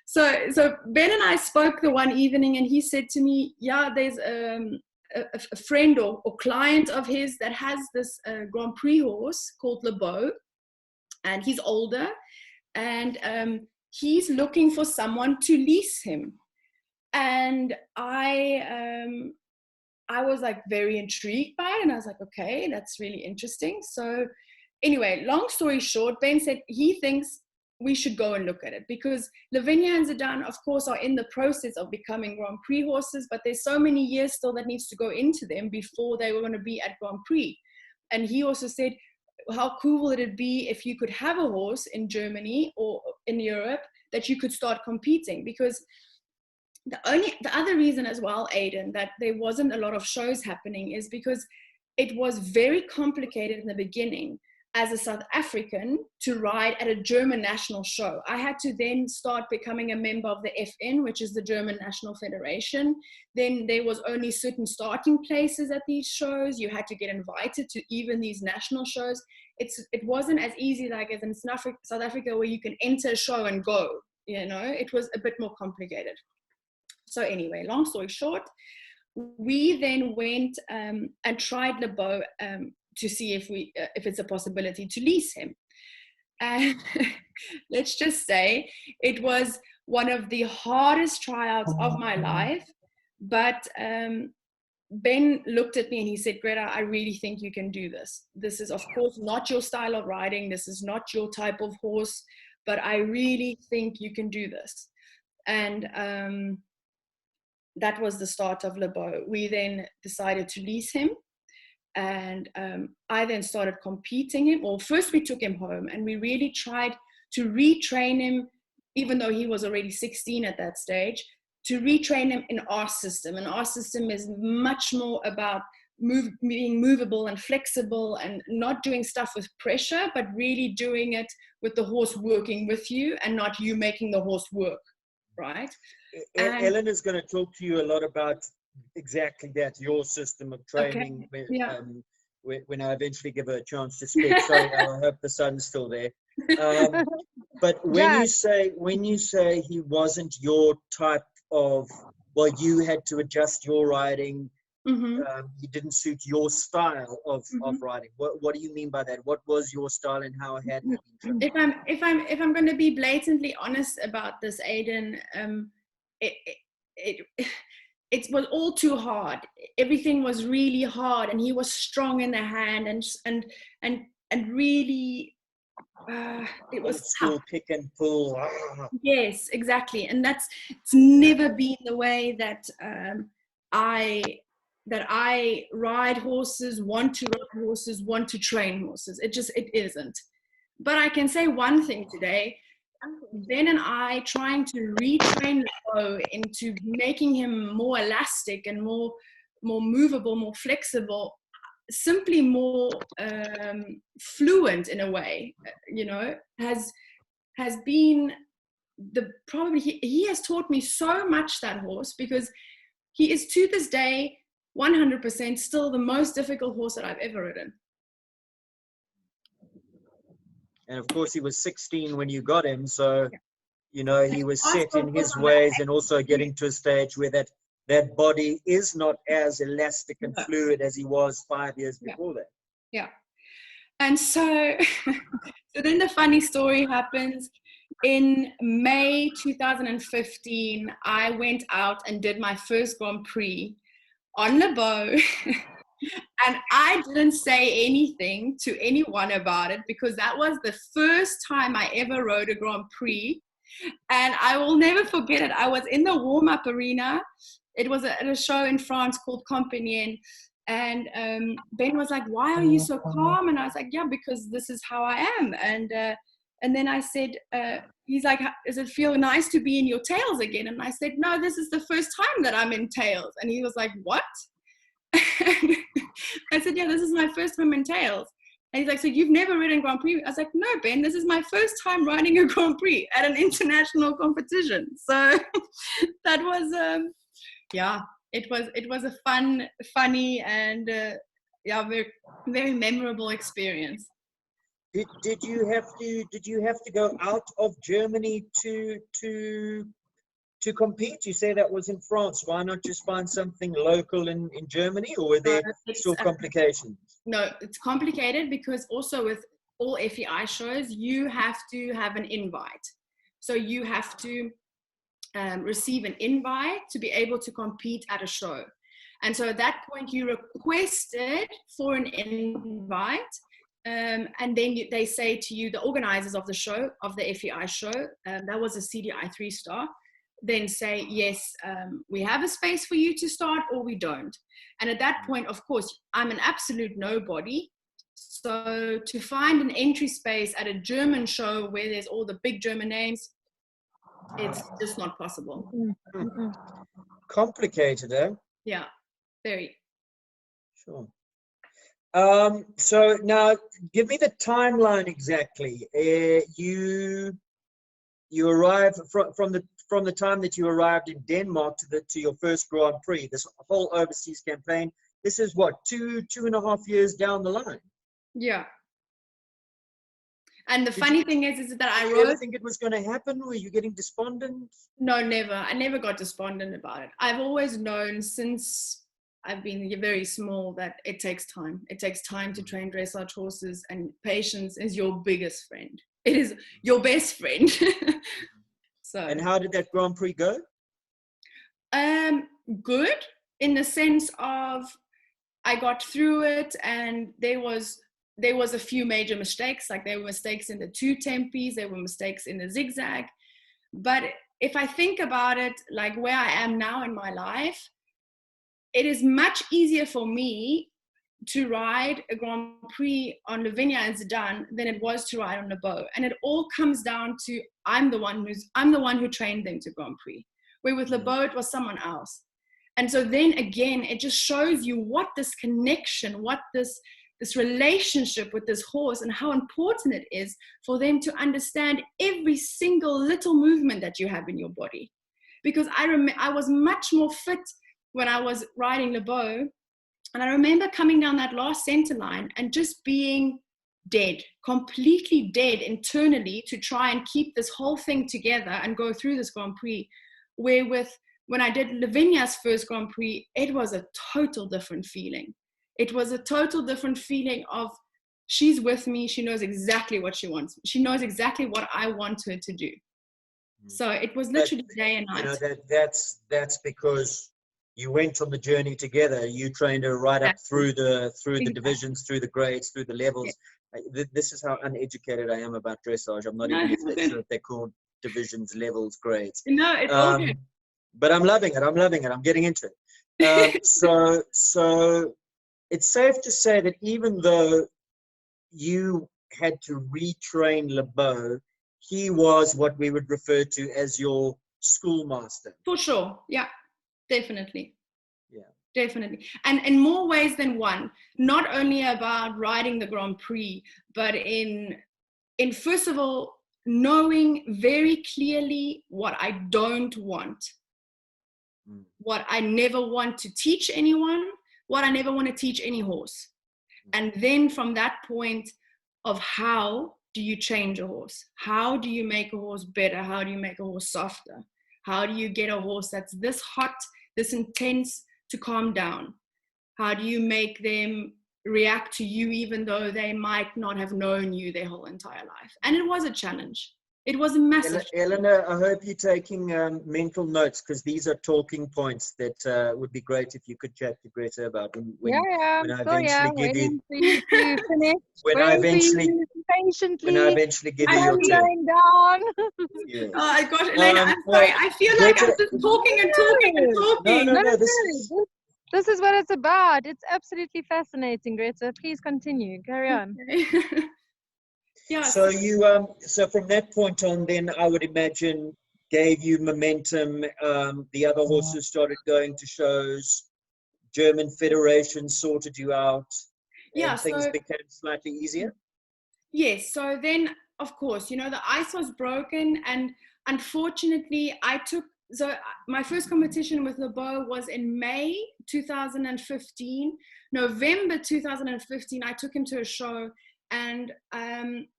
So Ben and I spoke the one evening, and he said to me, yeah, there's a friend or client of his that has this Grand Prix horse called Le Beau, and he's older, and he's looking for someone to lease him. And I was like very intrigued by it, and I was like, okay, that's really interesting. So anyway, long story short, Ben said he thinks we should go and look at it, because Lavinia and Zidane, of course, are in the process of becoming Grand Prix horses, but there's so many years still that needs to go into them before they were going to be at Grand Prix. And he also said, how cool would it be if you could have a horse in Germany or in Europe that you could start competing? Because the other reason as well, Aidan, that there wasn't a lot of shows happening is because it was very complicated in the beginning as a South African to ride at a German national show. I had to then start becoming a member of the FN, which is the German National Federation. Then there was only certain starting places at these shows. You had to get invited to even these national shows. It wasn't as easy like as in South Africa where you can enter a show and go, you know, it was a bit more complicated. So anyway, long story short, we then went and tried Le Beau to see if it's a possibility to lease him. And let's just say it was one of the hardest tryouts of my life. But Ben looked at me and he said, Greta, I really think you can do this. This is, of course, not your style of riding. This is not your type of horse, but I really think you can do this. And that was the start of Le Beau. We then decided to lease him. And I then started competing him. Well, first we took him home and we really tried to retrain him, even though he was already 16 at that stage, to retrain him in our system. And our system is much more about being movable and flexible and not doing stuff with pressure, but really doing it with the horse working with you and not you making the horse work, right? Ellen is going to talk to you a lot about exactly that, your system of training. Okay. Yeah. When I eventually give her a chance to speak. Sorry, I hope the sun's still there. But when you say he wasn't your type of, well, you had to adjust your riding. He didn't suit your style of riding. What do you mean by that? What was your style and how had it been? If I'm going to be blatantly honest about this, Aidan, it was all too hard. Everything was really hard, and he was strong in the hand, and really, it was tough. Pick and pull. Yes, exactly, and it's never been the way that I ride horses, want to ride horses, want to train horses. It isn't. But I can say one thing today. Ben and I trying to retrain Lo into making him more elastic and more movable, more flexible, simply more fluent in a way, you know, has been probably he has taught me so much, that horse, because he is to this day 100% still the most difficult horse that I've ever ridden. And of course, he was 16 when you got him, so you know he was set in his ways, and also getting to a stage where that body is not as elastic and fluid as he was 5 years before that. Yeah, and so then the funny story happens. In May 2015, I went out and did my first Grand Prix on Le Beau. And I didn't say anything to anyone about it, because that was the first time I ever rode a Grand Prix. And I will never forget it. I was in the warm-up arena. It was at a show in France called Compiègne. And Ben was like, why are you so calm? And I was like, yeah, because this is how I am. And then I said, he's like, does it feel nice to be in your tails again? And I said, no, this is the first time that I'm in tails. And he was like, what? I said, yeah, this is my first time in tails. And he's like, so you've never ridden Grand Prix? I was like, no, Ben, this is my first time riding a Grand Prix at an international competition. So that was, It was a funny and very, very memorable experience. Did you have to go out of Germany to compete? You say that was in France. Why not just find something local in Germany, or were there still complications? No, it's complicated because also with all FEI shows, you have to have an invite. So you have to receive an invite to be able to compete at a show. And so at that point, you requested for an invite. And then they say to you, the organizers of the show, of the FEI show, that was a CDI 3-star, then say, yes, we have a space for you to start, or we don't. And at that point, of course, I'm an absolute nobody. So to find an entry space at a German show where there's all the big German names, it's just not possible. Complicated, eh? Yeah, very. Sure. So now, give me the timeline exactly. You arrived from the time that you arrived in Denmark to your first Grand Prix. This whole overseas campaign. This is what, 2.5 years down the line. Yeah. And the funny thing is that I wrote. Did you ever think it was going to happen? Were you getting despondent? No, never. I never got despondent about it. I've always known since I've been very small that it takes time. It takes time to train dressage horses, and patience is your biggest friend. It is your best friend. So. And how did that Grand Prix go? Good, in the sense of I got through it, and there was a few major mistakes. Like there were mistakes in the 2 tempies, there were mistakes in the zigzag. But if I think about it, like where I am now in my life, it is much easier for me to ride a Grand Prix on Lavinia and Zidane than it was to ride on Le Beau. And it all comes down to I'm the one who trained them to Grand Prix. Where with Le Beau, it was someone else. And so then again, it just shows you what this connection, what this relationship with this horse, and how important it is for them to understand every single little movement that you have in your body. Because I was much more fit when I was riding Le Beau. And I remember coming down that last center line and just being dead, completely dead internally, to try and keep this whole thing together and go through this Grand Prix. Where when I did Lavinia's first Grand Prix, it was a total different feeling. It was a total different feeling of she's with me. She knows exactly what she wants. She knows exactly what I want her to do. So it was literally day and night. You know, that's because you went on the journey together. You trained her right up through the divisions, through the grades, through the levels. Yeah. This is how uneducated I am about dressage. I'm not even sure if they're called divisions, levels, grades. No, it's all good. But I'm loving it. I'm getting into it. So it's safe to say that even though you had to retrain Le Beau, he was what we would refer to as your schoolmaster. For sure. Yeah, definitely. Yeah. Definitely. And in more ways than one, not only about riding the Grand Prix, but in first of all, knowing very clearly what I don't want, what I never want to teach anyone, what I never want to teach any horse. And then from that point of how do you change a horse? How do you make a horse better? How do you make a horse softer? How do you get a horse that's this hot, this intense to calm down? How do you make them react to you even though they might not have known you their whole entire life? And it was a challenge. It was a massive Eleanor, I hope you're taking mental notes, because these are talking points that would be great if you could chat to Greta about when I eventually give you when I eventually give you your turn. Down. Yes. Oh, I got Elena. I'm sorry. I feel like I'm just talking and talking and talking. No, this is what it's about. It's absolutely fascinating, Greta. Please continue. Carry on. Okay. Yeah. So you so from that point on, then I would imagine gave you momentum. The other horses started going to shows. German Federation sorted you out. Yeah. Things became slightly easier. Yes. So then, of course, the ice was broken, and unfortunately, I took my first competition with LeBeau was in May 2015. November 2015, I took him to a show, and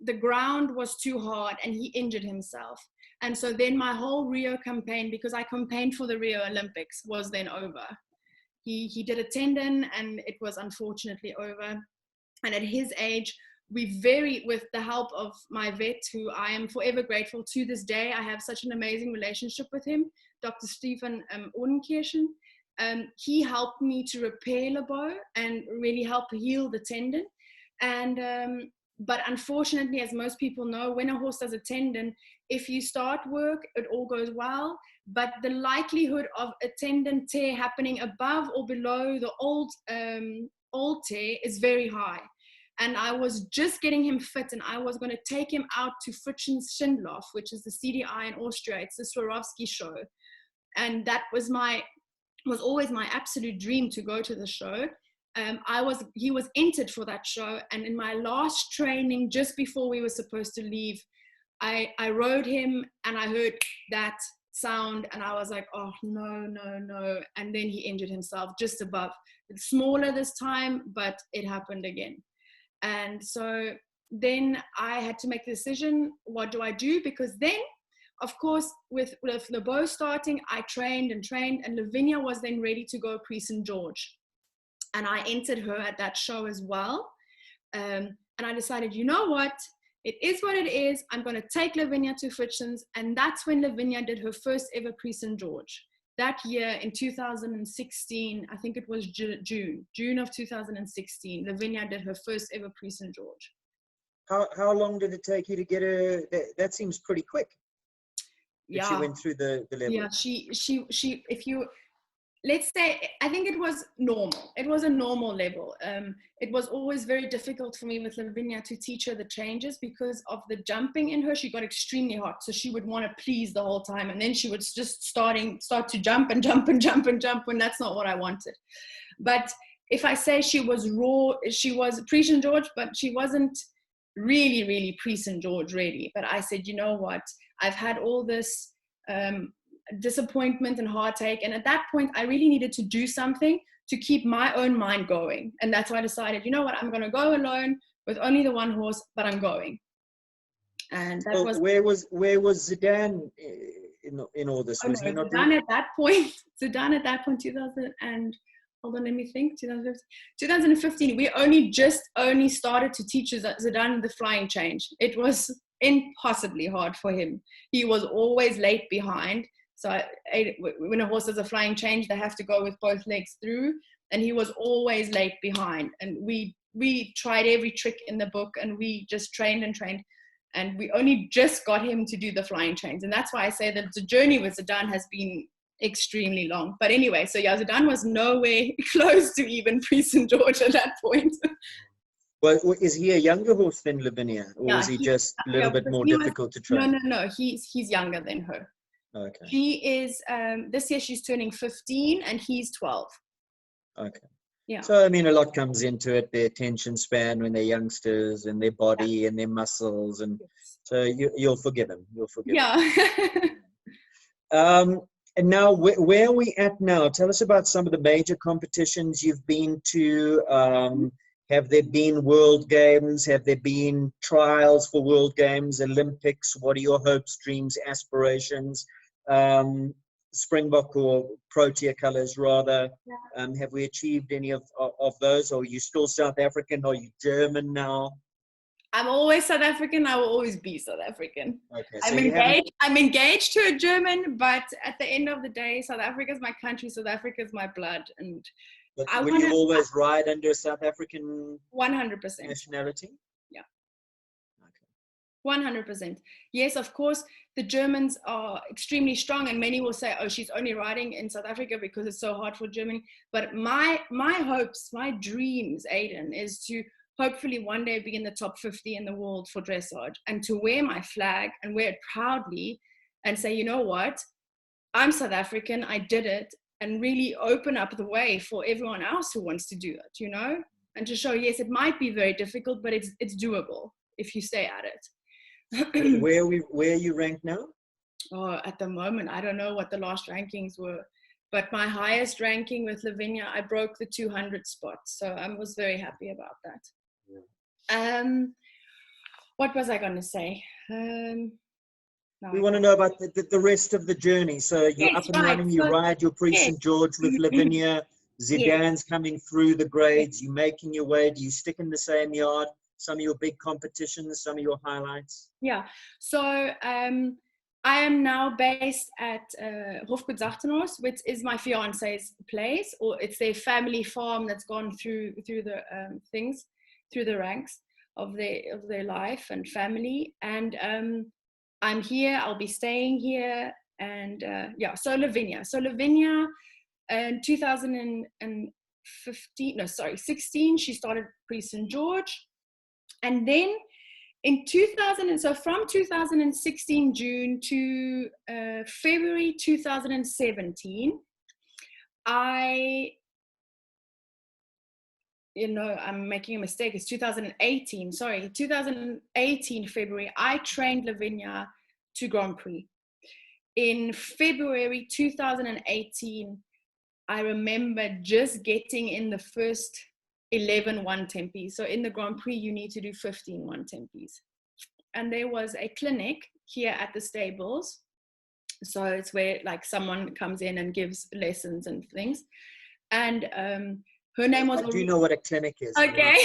the ground was too hard and he injured himself. And so then my whole Rio campaign, because I campaigned for the Rio Olympics, was then over. He did a tendon and it was unfortunately over. And at his age, with the help of my vet, who I am forever grateful to this day, I have such an amazing relationship with him, Dr. Stephen Odenkirchen. He helped me to repair LeBeau and really help heal the tendon. And but unfortunately, as most people know, when a horse does a tendon, if you start work, it all goes well, but the likelihood of a tendon tear happening above or below the old tear is very high. And I was just getting him fit, and I was going to take him out to Fritschen's Schindloff, which is the CDI in Austria. It's the Swarovski show. And that was always my absolute dream, to go to the show. He was entered for that show. And in my last training, just before we were supposed to leave, I rode him and I heard that sound and I was like, oh, no. And then he injured himself just above. It's smaller this time, but it happened again. And so then I had to make the decision, what do I do? Because then, of course, with LeBeau starting, I trained, and Lavinia was then ready to go pre-St. George. And I entered her at that show as well. And I decided, you know what? It is what it is. I'm going to take Lavinia to Fritschen's. And that's when Lavinia did her first ever pre-St. George. That year in 2016, I think it was June of 2016, Lavinia did her first ever pre-St. George. How long did it take you to get her? That seems pretty quick. Yeah. She went through the level. Yeah, she, if you, let's say, I think it was normal. It was a normal level. It was always very difficult for me with Lavinia to teach her the changes because of the jumping in her. She got extremely hot. So she would want to please the whole time. And then she would just start to jump when that's not what I wanted. But if I say she was raw, she was pre-St. George, but she wasn't really pre-St. George ready. But I said, you know what? I've had all this disappointment and heartache, and at that point I really needed to do something to keep my own mind going. And that's why I decided, you know what, I'm going to go alone with only the one horse, but I'm going. And that was where was Zidane in all this? Was he not Zidane at that point 2000 and hold on, let me think. 2015 we only started to teach Zidane the flying change. It was impossibly hard for him. He was always late behind. So when a horse does a flying change, they have to go with both legs through, and he was always late behind. And we tried every trick in the book, and we just trained, and we only just got him to do the flying change. And that's why I say that the journey with Zidane has been extremely long. But anyway, so yeah, Zidane was nowhere close to even pre-St. George at that point. Well, is he a younger horse than Lavinia, or is he just a little bit more difficult to train? No, he's younger than her. Okay. She is, this year she's turning 15 and he's 12. Okay. Yeah. So, I mean, a lot comes into it, their attention span when they're youngsters, and their body and their muscles. And so you'll forgive them. Yeah. And now, where are we at now? Tell us about some of the major competitions you've been to. Have there been World Games? Have there been trials for World Games, Olympics? What are your hopes, dreams, aspirations? Springbok or Protea colors, rather. Yeah. Have we achieved any of those? Or are you still South African? Are you German now? I'm always South African. I will always be South African. Okay, so I'm engaged to a German, but at the end of the day, South Africa is my country. South Africa is my blood. And but will you always ride under South African 100% nationality? Yeah. Okay. 100%. Yes, of course, the Germans are extremely strong, and many will say, oh, she's only riding in South Africa because it's so hard for Germany. But my hopes, my dreams, Aiden, is to hopefully one day be in the top 50 in the world for dressage, and to wear my flag and wear it proudly and say, you know what, I'm South African, I did it, and really open up the way for everyone else who wants to do it, you know, and to show, yes, it might be very difficult, but it's doable if you stay at it. Where are you ranked now? at the moment, I don't know what the last rankings were, but my highest ranking with Lavinia, I broke the 200 spot. So I was very happy about that. Yeah. What was I going to say? We want to know about the rest of the journey. So you're up and running, you ride your St. George with Lavinia, Zidane's coming through the grades, you making your way, do you stick in the same yard? Some of your big competitions, some of your highlights? Yeah, so I am now based at Hofgut Zachtenhorst, which is my fiance's place, or it's their family farm that's gone through the things, through the ranks of their life and family. And I'm here, I'll be staying here. And so Lavinia. So Lavinia in 2016, she started St. George. And then in from 2016 June to February 2017, I'm making a mistake. It's 2018. Sorry, 2018 February, I trained Lavinia to Grand Prix. In February 2018, I remember just getting in the first 11 one-tempies. So in the Grand Prix, you need to do 15 one-tempies. And there was a clinic here at the stables. So it's where like someone comes in and gives lessons and things. And her name was... I do know what a clinic is. Okay.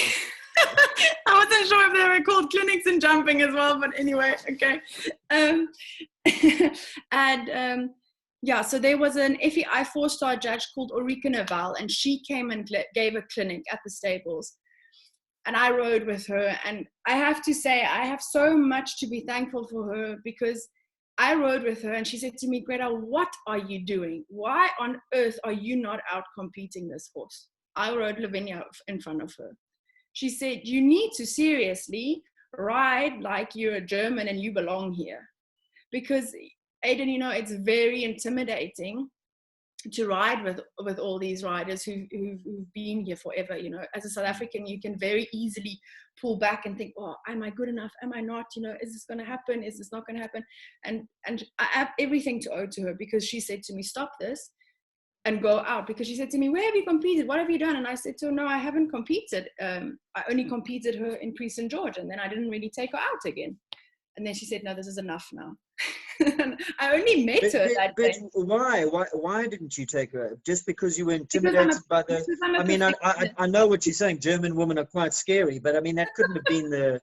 I wasn't sure if they were called clinics in jumping as well, but anyway, okay. So there was an FEI 4-star judge called Ulrike Naval, and she came and gave a clinic at the stables. And I rode with her, and I have to say, I have so much to be thankful for her, because I rode with her and she said to me, Greta, what are you doing? Why on earth are you not out competing this horse? I rode Lavinia in front of her. She said, you need to seriously ride like you're a German and you belong here. Because, Aidan, it's very intimidating to ride with all these riders who've been here forever. As a South African, you can very easily pull back and think, oh, am I good enough? Am I not? Is this going to happen? Is this not going to happen? And I have everything to owe to her, because she said to me, stop this and go out. Because she said to me, where have you competed? What have you done? And I said to her, no, I haven't competed. I only competed her in St. George, and then I didn't really take her out again. And then she said, no, this is enough now. I only met her that day. Why didn't you take her? Just because you were intimidated by the... I know what you're saying. German women are quite scary, but that couldn't have been the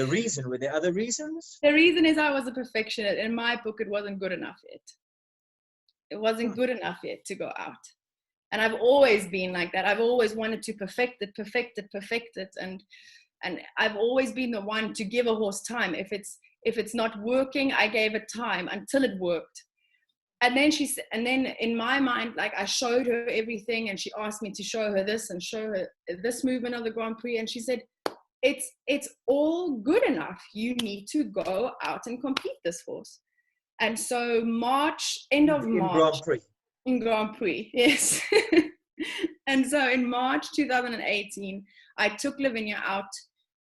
reason. Were there other reasons? The reason is I was a perfectionist. In my book, it wasn't good enough yet. It wasn't good enough yet to go out. And I've always been like that. I've always wanted to perfect it. And I've always been the one to give a horse time. If it's not working, I gave it time until it worked. And then in my mind, like, I showed her everything, and she asked me to show her this and show her this movement of the Grand Prix. And she said, it's all good enough. You need to go out and compete this horse. And so end of March. In Grand Prix, yes. And so in March 2018, I took Lavinia out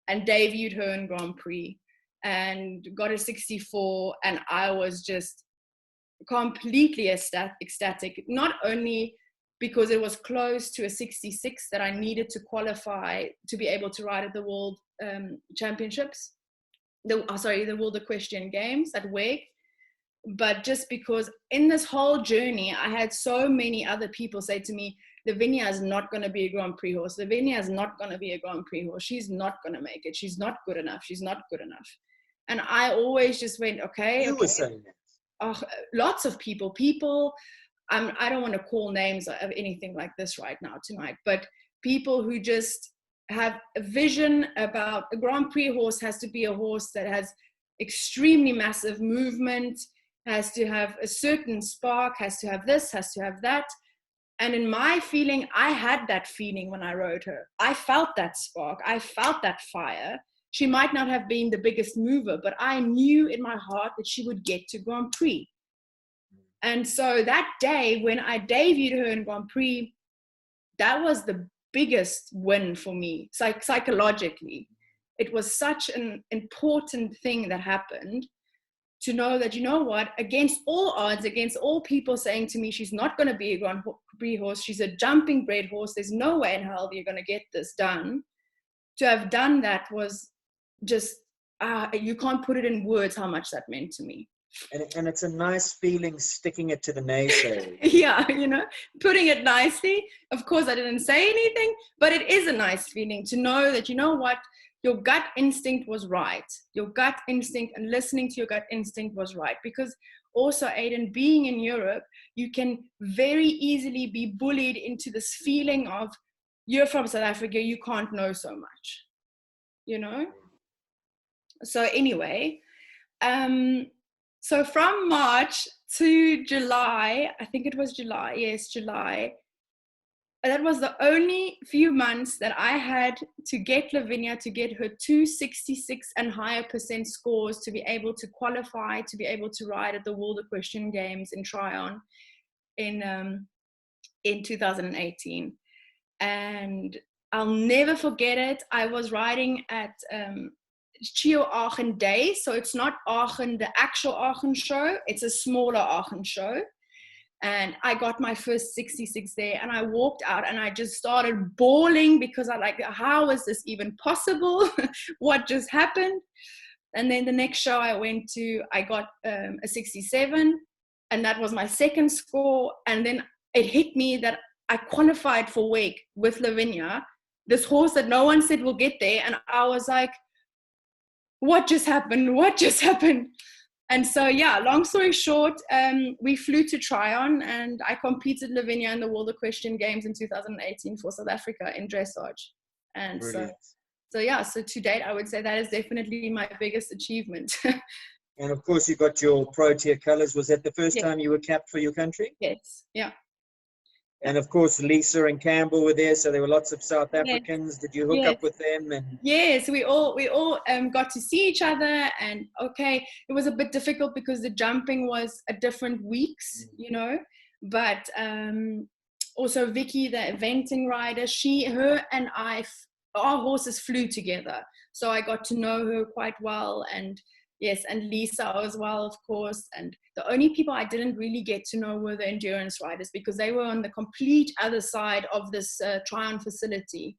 and debuted her in Grand Prix and got a 64. And I was just completely ecstatic, not only because it was close to a 66 that I needed to qualify to be able to ride at the World Championships, the World Equestrian Games at WEG, but just because in this whole journey, I had so many other people say to me, Lavinia is not going to be a Grand Prix horse. Lavinia is not going to be a Grand Prix horse. She's not going to make it. She's not good enough. She's not good enough. And I always just went, okay. Who was saying that? Oh, lots of people. I don't want to call names of anything like this right now tonight, but people who just have a vision about a Grand Prix horse has to be a horse that has extremely massive movement, has to have a certain spark, has to have this, has to have that. And in my feeling, I had that feeling when I rode her. I felt that spark. I felt that fire. She might not have been the biggest mover, but I knew in my heart that she would get to Grand Prix. And so that day when I debuted her in Grand Prix, that was the biggest win for me, psychologically. It was such an important thing that happened. to know that, you know what, against all odds, against all people saying to me, she's not going to be a Grand Prix horse, she's a jumping bred horse, there's no way in hell you're going to get this done. To have done that was just, you can't put it in words how much that meant to me. And it's a nice feeling sticking it to the naysayers. Yeah, you know, putting it nicely. Of course, I didn't say anything, but it is a nice feeling to know that, you know what, your gut instinct was right. Your gut instinct and listening to your gut instinct was right. Because also, Aiden, being in Europe, you can very easily be bullied into this feeling of, you're from South Africa, you can't know so much, you know? So anyway, so from March to July, I think it was July, yes, July, that was the only few months that I had to get Lavinia to get her 266 and higher % scores to be able to qualify, to be able to ride at the World Equestrian Games in Tryon in 2018. And I'll never forget it. I was riding at Chio Aachen Day, so it's not Aachen, the actual Aachen show, it's a smaller Aachen show. And I got my first 66 there, and I walked out and I just started bawling because I like, how is this even possible? What just happened? And then the next show I went to, I got a 67, and that was my second score. And then it hit me that I qualified for Wake with Lavinia, this horse that no one said will get there. And I was like, what just happened? What just happened? And so, yeah, long story short, we flew to Tryon, and I competed Lavinia in the World Equestrian Games in 2018 for South Africa in Dressage. And so yeah, so to date, I would say that is definitely my biggest achievement. And of course, you got your Pro Tier colors. Was that the first time you were capped for your country? Yes, yeah. And of course, Lisa and Campbell were there, so there were lots of South Africans. Did you hook up with them? And yes, we all got to see each other. And okay, it was a bit difficult because the jumping was at different weeks, you know. But also Vicky, the eventing rider, her and our horses flew together, so I got to know her quite well. And yes, and Lisa as well, of course. And the only people I didn't really get to know were the endurance riders, because they were on the complete other side of this Tryon facility.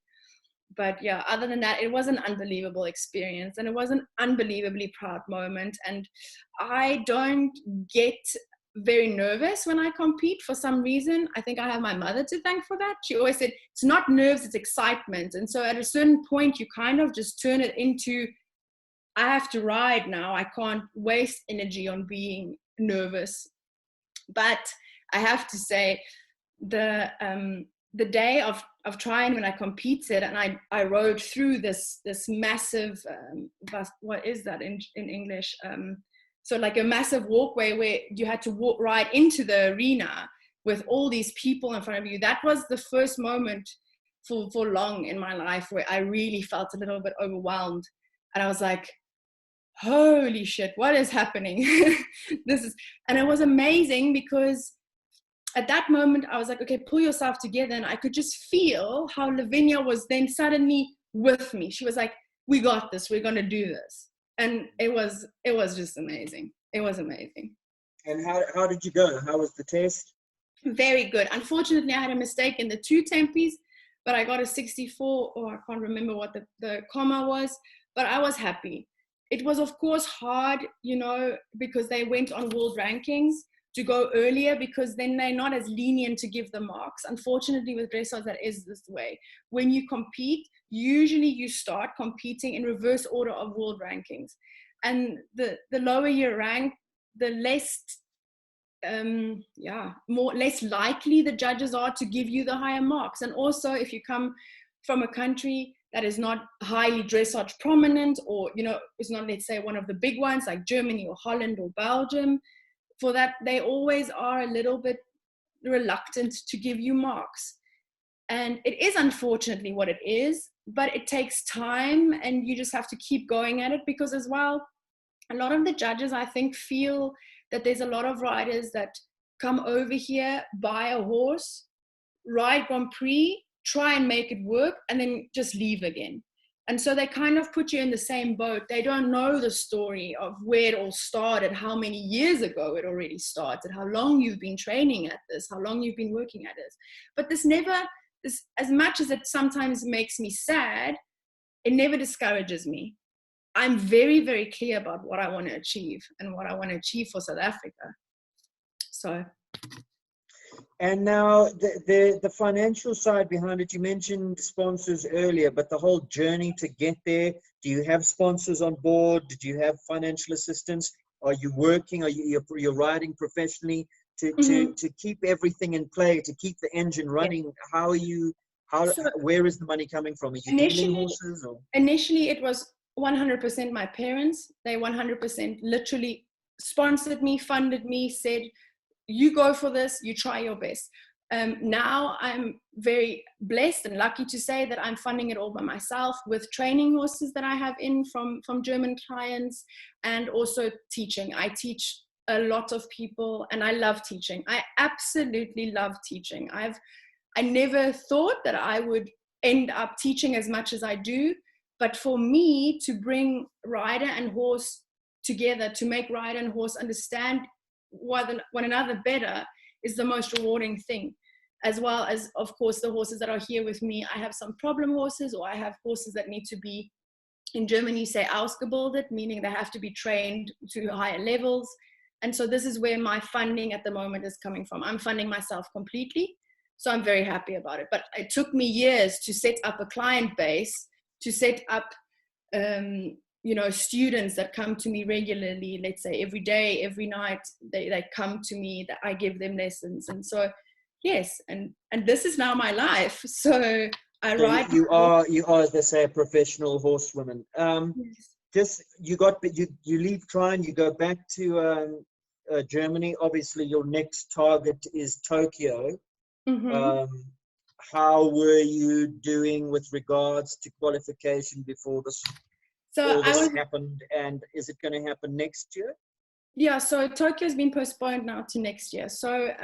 But yeah, other than that, it was an unbelievable experience, and it was an unbelievably proud moment. And I don't get very nervous when I compete for some reason. I think I have my mother to thank for that. She always said, it's not nerves, it's excitement. And so at a certain point, you kind of just turn it into, I have to ride now. I can't waste energy on being nervous. But I have to say, the day of Tryon, when I competed and I rode through this massive, what is that in English? So like a massive walkway where you had to walk right into the arena with all these people in front of you. That was the first moment for long in my life where I really felt a little bit overwhelmed. And I was like, holy shit, what is happening? And it was amazing, because at that moment I was like, okay, pull yourself together. And I could just feel how Lavinia was then suddenly with me. She was like, we got this, we're going to do this. And it was just amazing. It was amazing. And how did you go? How was the test? Very good. Unfortunately, I had a mistake in the 2 tempies, but I got a 64, or I can't remember what the comma was, but I was happy. It was, of course, hard, you know, because they went on world rankings to go earlier, because then they're not as lenient to give the marks. Unfortunately, with dressage, that is this way. When you compete, usually you start competing in reverse order of world rankings. And the lower you rank, the less, less likely the judges are to give you the higher marks. And also, if you come from a country that is not highly dressage prominent, or, you know, is not, let's say, one of the big ones like Germany or Holland or Belgium, for that, they always are a little bit reluctant to give you marks. And it is unfortunately what it is, but it takes time, and you just have to keep going at it, because as well, a lot of the judges, I think, feel that there's a lot of riders that come over here, buy a horse, ride Grand Prix, try and make it work, and then just leave again. And so they kind of put you in the same boat. They don't know the story of where it all started, how many years ago it already started, how long you've been training at this, how long you've been working at this. But this, as much as it sometimes makes me sad, it never discourages me. I'm very, very clear about what I want to achieve and what I want to achieve for South Africa. So. And now the financial side behind it, you mentioned sponsors earlier, but the whole journey to get there, do you have sponsors on board? Did you have financial assistance? Are you working? You're riding professionally to keep everything in play, to keep the engine running? Where is the money coming from? Are you dealing horses? Or? Initially, it was 100% my parents. They 100% literally sponsored me, funded me, said, you go for this, you try your best. Now I'm very blessed and lucky to say that I'm funding it all by myself with training horses that I have in from German clients, and also teaching. I teach a lot of people and I love teaching. I absolutely love teaching. I never thought that I would end up teaching as much as I do, but for me to bring rider and horse together, to make rider and horse understand one another better, is the most rewarding thing. As well as, of course, the horses that are here with me. I have some problem horses, or I have horses that need to be, in Germany say ausgebildet, meaning they have to be trained to higher levels. And so this is where my funding at the moment is coming from. I'm funding myself completely, so I'm very happy about it. But it took me years to set up a client base, to set up students that come to me regularly, let's say every day, every night, they come to me, that I give them lessons. And so, yes, and this is now my life. So I ride. You are, as they say, a professional horsewoman. Yes. You leave Trine, you go back to Germany. Obviously, your next target is Tokyo. How were you doing with regards to qualification before this? So happened, and is it going to happen next year? Yeah, so Tokyo's been postponed now to next year. So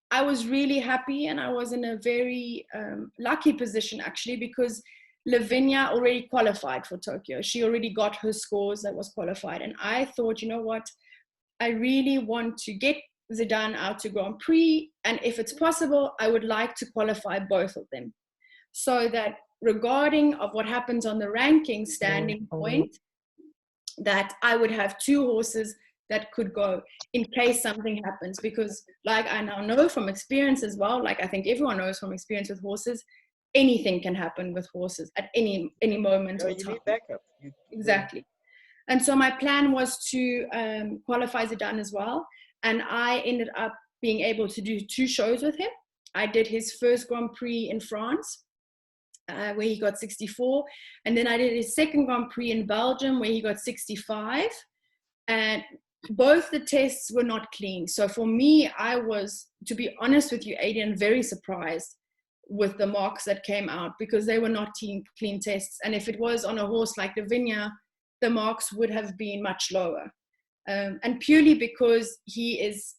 I was really happy, and I was in a very lucky position actually, because Lavinia already qualified for Tokyo. She already got her scores that was qualified. And I thought, you know what, I really want to get Zidane out to Grand Prix. And if it's possible, I would like to qualify both of them, so that regarding of what happens on the ranking standing point, that I would have two horses that could go in case something happens. Because like I now know from experience as well, like I think everyone knows from experience with horses, anything can happen with horses at any moment. You need backup. Exactly. And so my plan was to qualify Zidane as well. And I ended up being able to do 2 shows with him. I did his first Grand Prix in France, where he got 64. And then I did his second Grand Prix in Belgium, where he got 65. And both the tests were not clean. So for me, I was, to be honest with you, Adrian, very surprised with the marks that came out, because they were not clean tests. And if it was on a horse like Lavinia, the marks would have been much lower. And purely because he's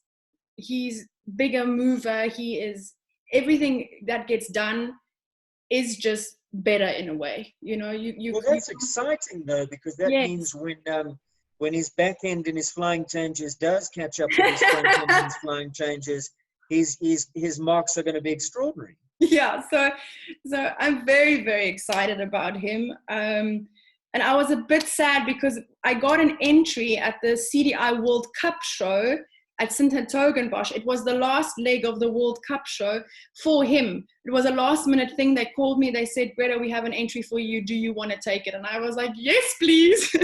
bigger mover, he is, everything that gets done is just better in a way, you know. Well, that's exciting though, because that means when his back end and his flying changes does catch up with his front end and his flying changes, his marks are going to be extraordinary. Yeah, so I'm very, very excited about him. And I was a bit sad because I got an entry at the CDI World Cup show at Sint-Hertogenbosch. It was the last leg of the World Cup show for him. It was a last minute thing. They called me, they said, Greta, we have an entry for you. Do you want to take it? And I was like, yes, please.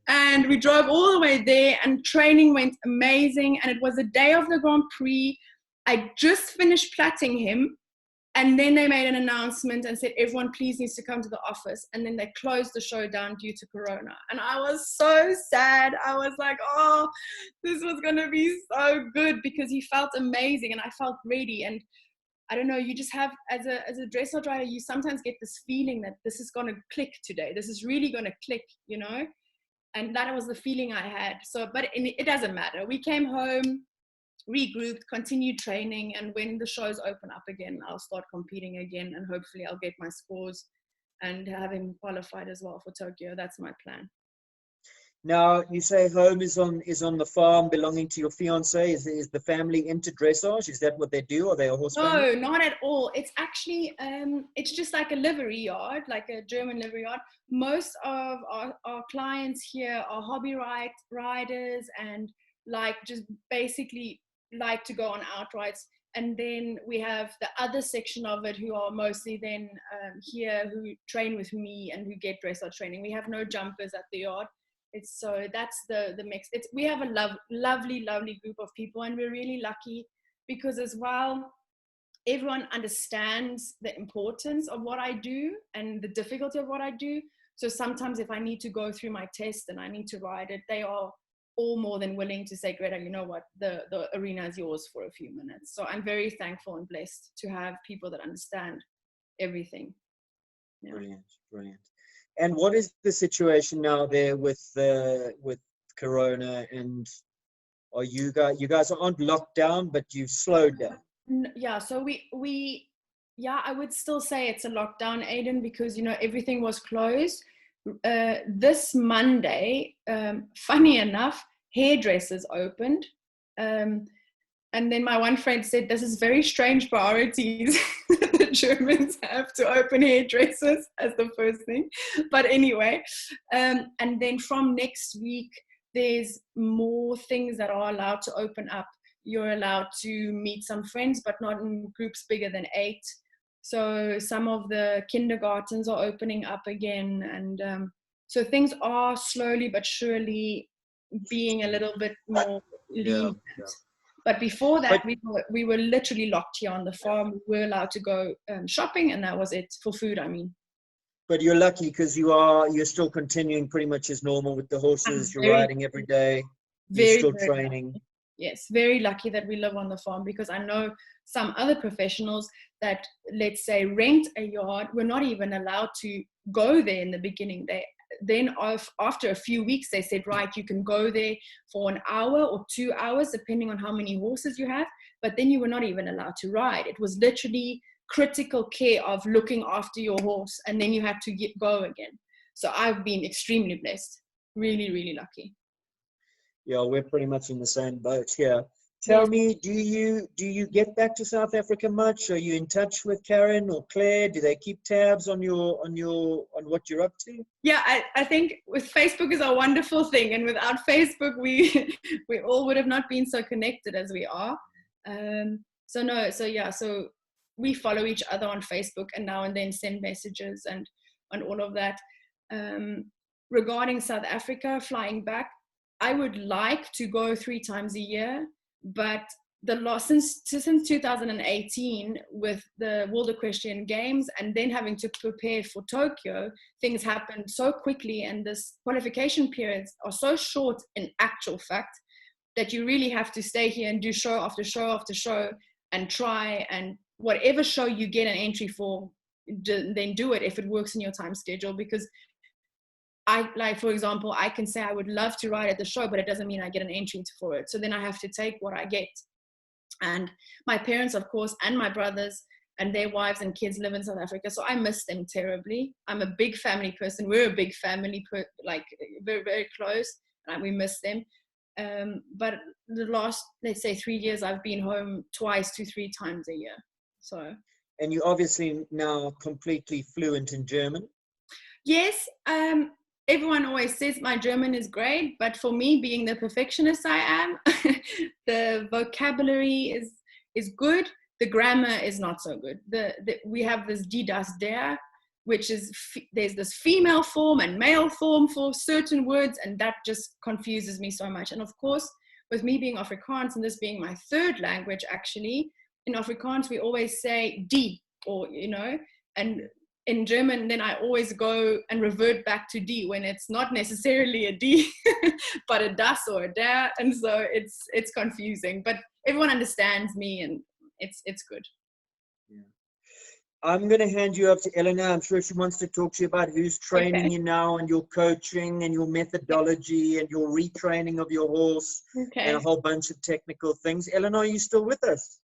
And we drove all the way there, and training went amazing. And it was the day of the Grand Prix. I just finished platting him. And then they made an announcement and said, everyone please needs to come to the office. And then they closed the show down due to Corona. And I was so sad. I was like, oh, this was going to be so good, because he felt amazing and I felt ready. And I don't know, you just have, as a dressage rider, you sometimes get this feeling that this is going to click today. This is really going to click, you know? And that was the feeling I had. So, but it doesn't matter. We came home, regrouped, continued training, and when the shows open up again, I'll start competing again, and hopefully I'll get my scores and have him qualified as well for Tokyo. That's my plan. Now, you say home is on the farm belonging to your fiance. Is the family into dressage? Is that what they do? Are they a horse family? No, not at all. It's actually, it's just like a livery yard, like a German livery yard. Most of our clients here are hobby riders and like just basically like to go on outrights. And then we have the other section of it who are mostly then here who train with me and who get dressage training. We have no jumpers at the yard. So that's the mix. We have a lovely group of people, and we're really lucky because as well, everyone understands the importance of what I do and the difficulty of what I do. So sometimes if I need to go through my test and I need to ride it, they are all more than willing to say, Greta, you know what, the arena is yours for a few minutes. So I'm very thankful and blessed to have people that understand everything. Yeah. Brilliant. And what is the situation now there with Corona? And are you guys aren't locked down, but you've slowed down? Yeah, so I would still say it's a lockdown, Aiden, because everything was closed. This Monday, funny enough, hairdressers opened. And then my one friend said, this is very strange priorities. The Germans have to open hairdressers as the first thing. But anyway, and then from next week, there's more things that are allowed to open up. You're allowed to meet some friends, but not in groups bigger than 8. So some of the kindergartens are opening up again. And so things are slowly but surely being a little bit more lenient. Yeah. But before that, we were literally locked here on the farm. We were allowed to go shopping, and that was it, for food, I mean. But you're lucky because you're still continuing pretty much as normal with the horses. You're riding every day. You're still training. Lucky. Yes, very lucky that we live on the farm, because I know some other professionals that, let's say, rent a yard, were not even allowed to go there in the beginning. Then after a few weeks, they said, right, you can go there for an hour or 2 hours, depending on how many horses you have. But then you were not even allowed to ride. It was literally critical care of looking after your horse, and then you had to go again. So I've been extremely blessed, really, really lucky. Yeah, we're pretty much in the same boat here. Tell me, do you get back to South Africa much? Are you in touch with Karen or Claire? Do they keep tabs on what you're up to? Yeah, I think with Facebook is a wonderful thing, and without Facebook, we all would have not been so connected as we are. So we follow each other on Facebook, and now and then send messages and all of that. Regarding South Africa, flying back, I would like to go 3 times a year. But since 2018, with the World Equestrian Games and then having to prepare for Tokyo, things happened so quickly, and this qualification periods are so short in actual fact that you really have to stay here and do show after show after show and try, and whatever show you get an entry for, then do it if it works in your time schedule. Because for example, I can say I would love to ride at the show, but it doesn't mean I get an entry for it. So then I have to take what I get. And my parents, of course, and my brothers and their wives and kids live in South Africa. So I miss them terribly. I'm a big family person. We're a big family, like very, very close. And we miss them. But the last, let's say, 3 years, I've been home 2 to 3 times a year. So. And you're obviously now completely fluent in German? Yes. Everyone always says my German is great, but for me, being the perfectionist I am, the vocabulary is good. The grammar is not so good. We have this die, das, der, which is, there's this female form and male form for certain words, and that just confuses me so much. And of course, with me being Afrikaans and this being my 3rd language, actually, in Afrikaans, we always say die, or, and in German, then I always go and revert back to D when it's not necessarily a D, but a das or a der. And so it's confusing, but everyone understands me, and it's good. Yeah. I'm going to hand you up to Elena. I'm sure she wants to talk to you about who's training you now, and your coaching and your methodology and your retraining of your horse, and a whole bunch of technical things. Elena, are you still with us?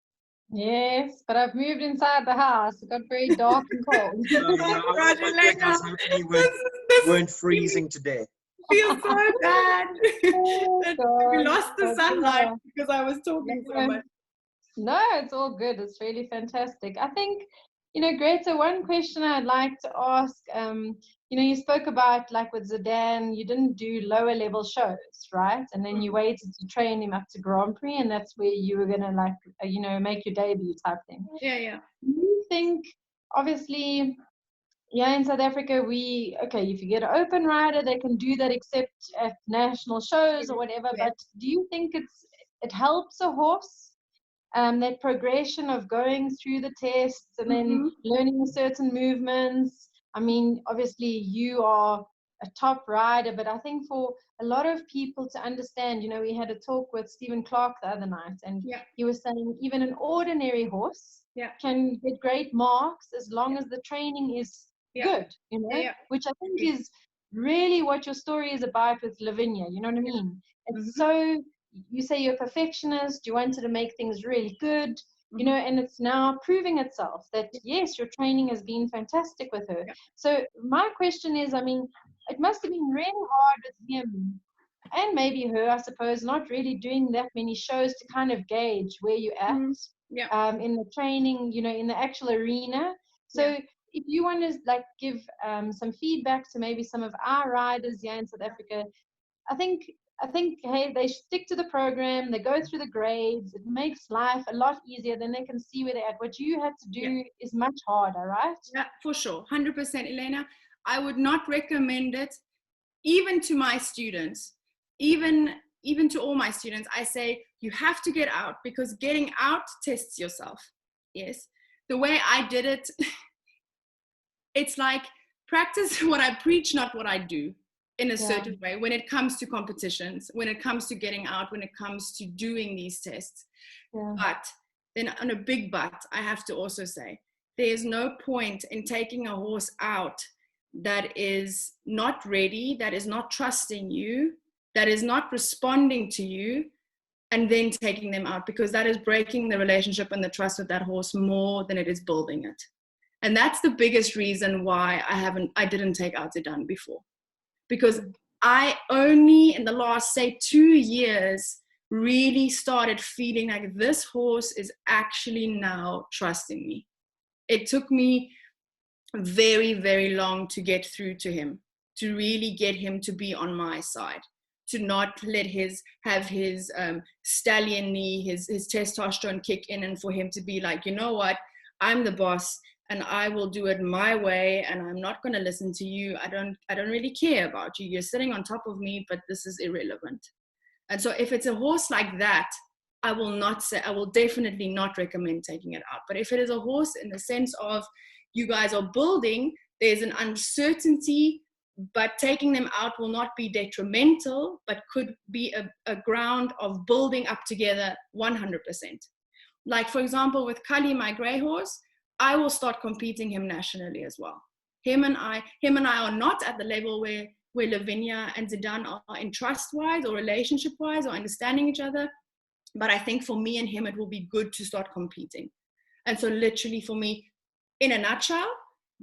Yes, but I've moved inside the house. It got very dark and cold. No, I was wondering, I was hoping you weren't freezing to death. Feels so bad Oh, that we God. lost the But, sunlight because I was talking so yeah. much. No, it's all good. It's really fantastic. I think, Greta, one question I'd like to ask, you spoke about like with Zidane, you didn't do lower level shows, right? And then you waited to train him up to Grand Prix, and that's where you were gonna like, make your debut type thing. Yeah. Do you think, obviously, yeah, in South Africa, if you get an open rider, they can do that except at national shows or whatever. Yeah. But do you think it helps a horse? That progression of going through the tests and then learning certain movements. I mean, obviously you are a top rider, but I think for a lot of people to understand, we had a talk with Stephen Clark the other night, and he was saying even an ordinary horse can get great marks as long as the training is good, which I think is really what your story is about with Lavinia. You know what I mean? It's so, you say you're a perfectionist, you wanted to make things really good, and it's now proving itself that yes, your training has been fantastic with her. So my question is, I mean, it must have been really hard with him and maybe her, I suppose, not really doing that many shows to kind of gauge where you're at in the training, in the actual arena. So if you want to like give some feedback to maybe some of our riders here in South Africa, I think, hey, they stick to the program, they go through the grades, it makes life a lot easier, then they can see where they're at. What you had to do is much harder, right? Yeah, for sure. 100%, Elena. I would not recommend it, even to my students, even to all my students. I say, you have to get out, because getting out tests yourself. Yes. The way I did it, it's like practice what I preach, not what I do, in a certain way, when it comes to competitions, when it comes to getting out, when it comes to doing these tests. But then on a big but, I have to also say, there's no point in taking a horse out that is not ready, that is not trusting you, that is not responding to you, and then taking them out, because that is breaking the relationship and the trust with that horse more than it is building it. And that's the biggest reason why I didn't take out Zidane before. Because I only in the last, say, 2 years really started feeling like this horse is actually now trusting me. It took me very, very long to get through to him, to really get him to be on my side, to not let have his stallion knee, his testosterone kick in, and for him to be like, you know what, I'm the boss and I will do it my way, and I'm not going to listen to you. I don't really care about you. You're sitting on top of me, but this is irrelevant. And so if it's a horse like that, I will definitely not recommend taking it out. But if it is a horse in the sense of you guys are building, there's an uncertainty, but taking them out will not be detrimental, but could be a ground of building up together 100%. Like, for example, with Kali, my grey horse, I will start competing him nationally as well. Him and I are not at the level where Lavinia and Zidane are in trust-wise or relationship-wise or understanding each other. But I think for me and him, it will be good to start competing. And so literally for me, in a nutshell,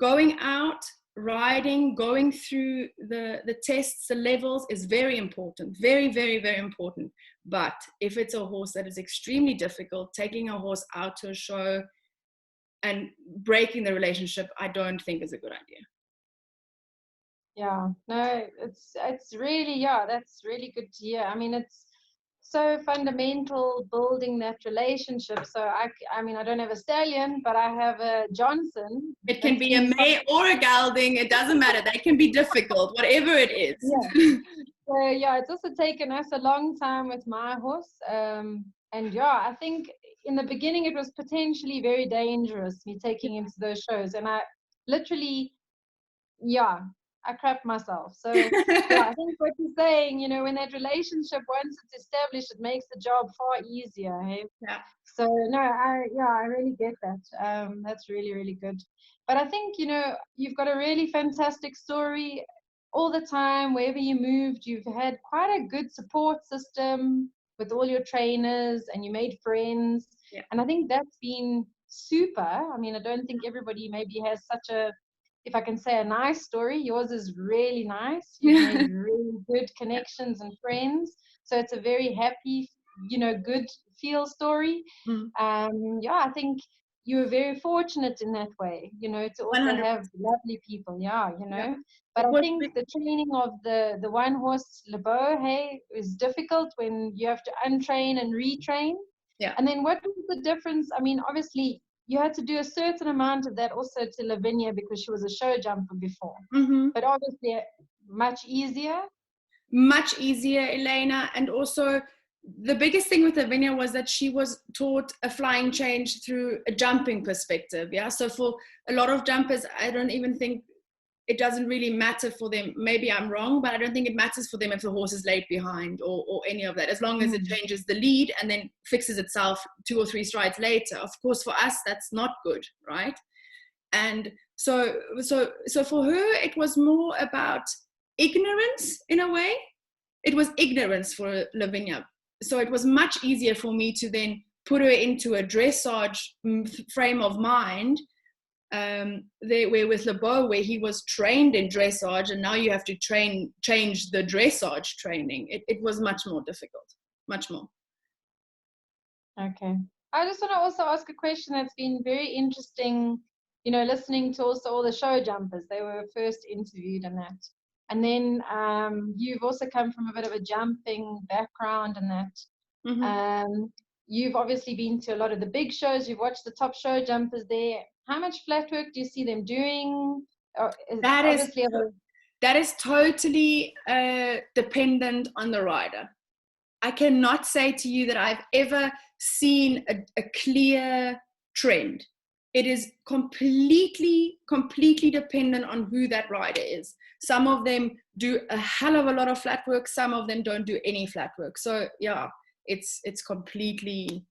going out, riding, going through the tests, the levels is very important. Very, very, very important. But if it's a horse that is extremely difficult, taking a horse out to a show and breaking the relationship, I don't think is a good idea. Yeah, no, it's really, that's really good to hear. I mean, it's so fundamental building that relationship. So I mean, I don't have a stallion, but I have a Johnson. It can be a May or a gelding. It doesn't matter. They can be difficult, whatever it is. Yeah. So yeah, it's also taken us a long time with my horse. And yeah, I think in the beginning it was potentially very dangerous, me taking him to those shows. And I literally, I crapped myself. So yeah, I think what you're saying, when that relationship, once it's established, it makes the job far easier. Hey? Yeah. So no, I really get that. That's really, really good. But I think, you've got a really fantastic story all the time. Wherever you moved, you've had quite a good support system with all your trainers, and you made friends. Yeah. And I think that's been super. I mean, I don't think everybody maybe has such a, if I can say, a nice story. Yours is really nice. You've made really good connections and friends. So it's a very happy, good feel story. Yeah, I think you were very fortunate in that way, to also 100%. have lovely people. Yeah, Yeah. But It I was think the training of the one horse Lebo, hey, is difficult when you have to untrain and retrain. Yeah. And then what was the difference? I mean, obviously you had to do a certain amount of that also to Lavinia because she was a show jumper before. But obviously much easier. Much easier, Elena. And also the biggest thing with Lavinia was that she was taught a flying change through a jumping perspective. Yeah. So for a lot of jumpers, I don't even think it doesn't really matter for them. Maybe I'm wrong, but I don't think it matters for them if the horse is laid behind or any of that, as long as it changes the lead and then fixes itself 2 or 3 strides later. Of course, for us, that's not good, right? And so for her, it was more about ignorance in a way. It was ignorance for Lavinia. So it was much easier for me to then put her into a dressage frame of mind, where with Lebo, where he was trained in dressage, and now you have to change the dressage training. It was much more difficult, much more. Okay. I just want to also ask a question that's been very interesting, listening to also all the show jumpers. They were first interviewed and that. And then you've also come from a bit of a jumping background and that. You've obviously been to a lot of the big shows. You've watched the top show jumpers there. How much flat work do you see them doing? That is totally dependent on the rider. I cannot say to you that I've ever seen a clear trend. It is completely dependent on who that rider is. Some of them do a hell of a lot of flat work. Some of them don't do any flat work. So yeah, it's completely.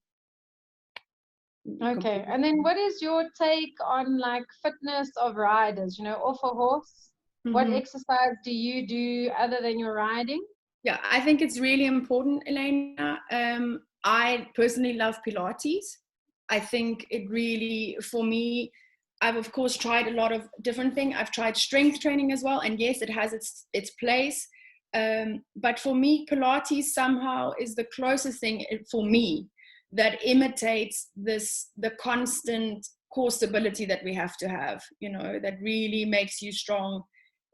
Okay. And then what is your take on like fitness of riders, off a horse? What exercise do you do other than your riding? Yeah, I think it's really important, Elena. I personally love Pilates. I think it really, for me, I've of course tried a lot of different things. I've tried strength training as well, and yes, it has its place. But for me, Pilates somehow is the closest thing for me that imitates the constant core stability that we have to have. That really makes you strong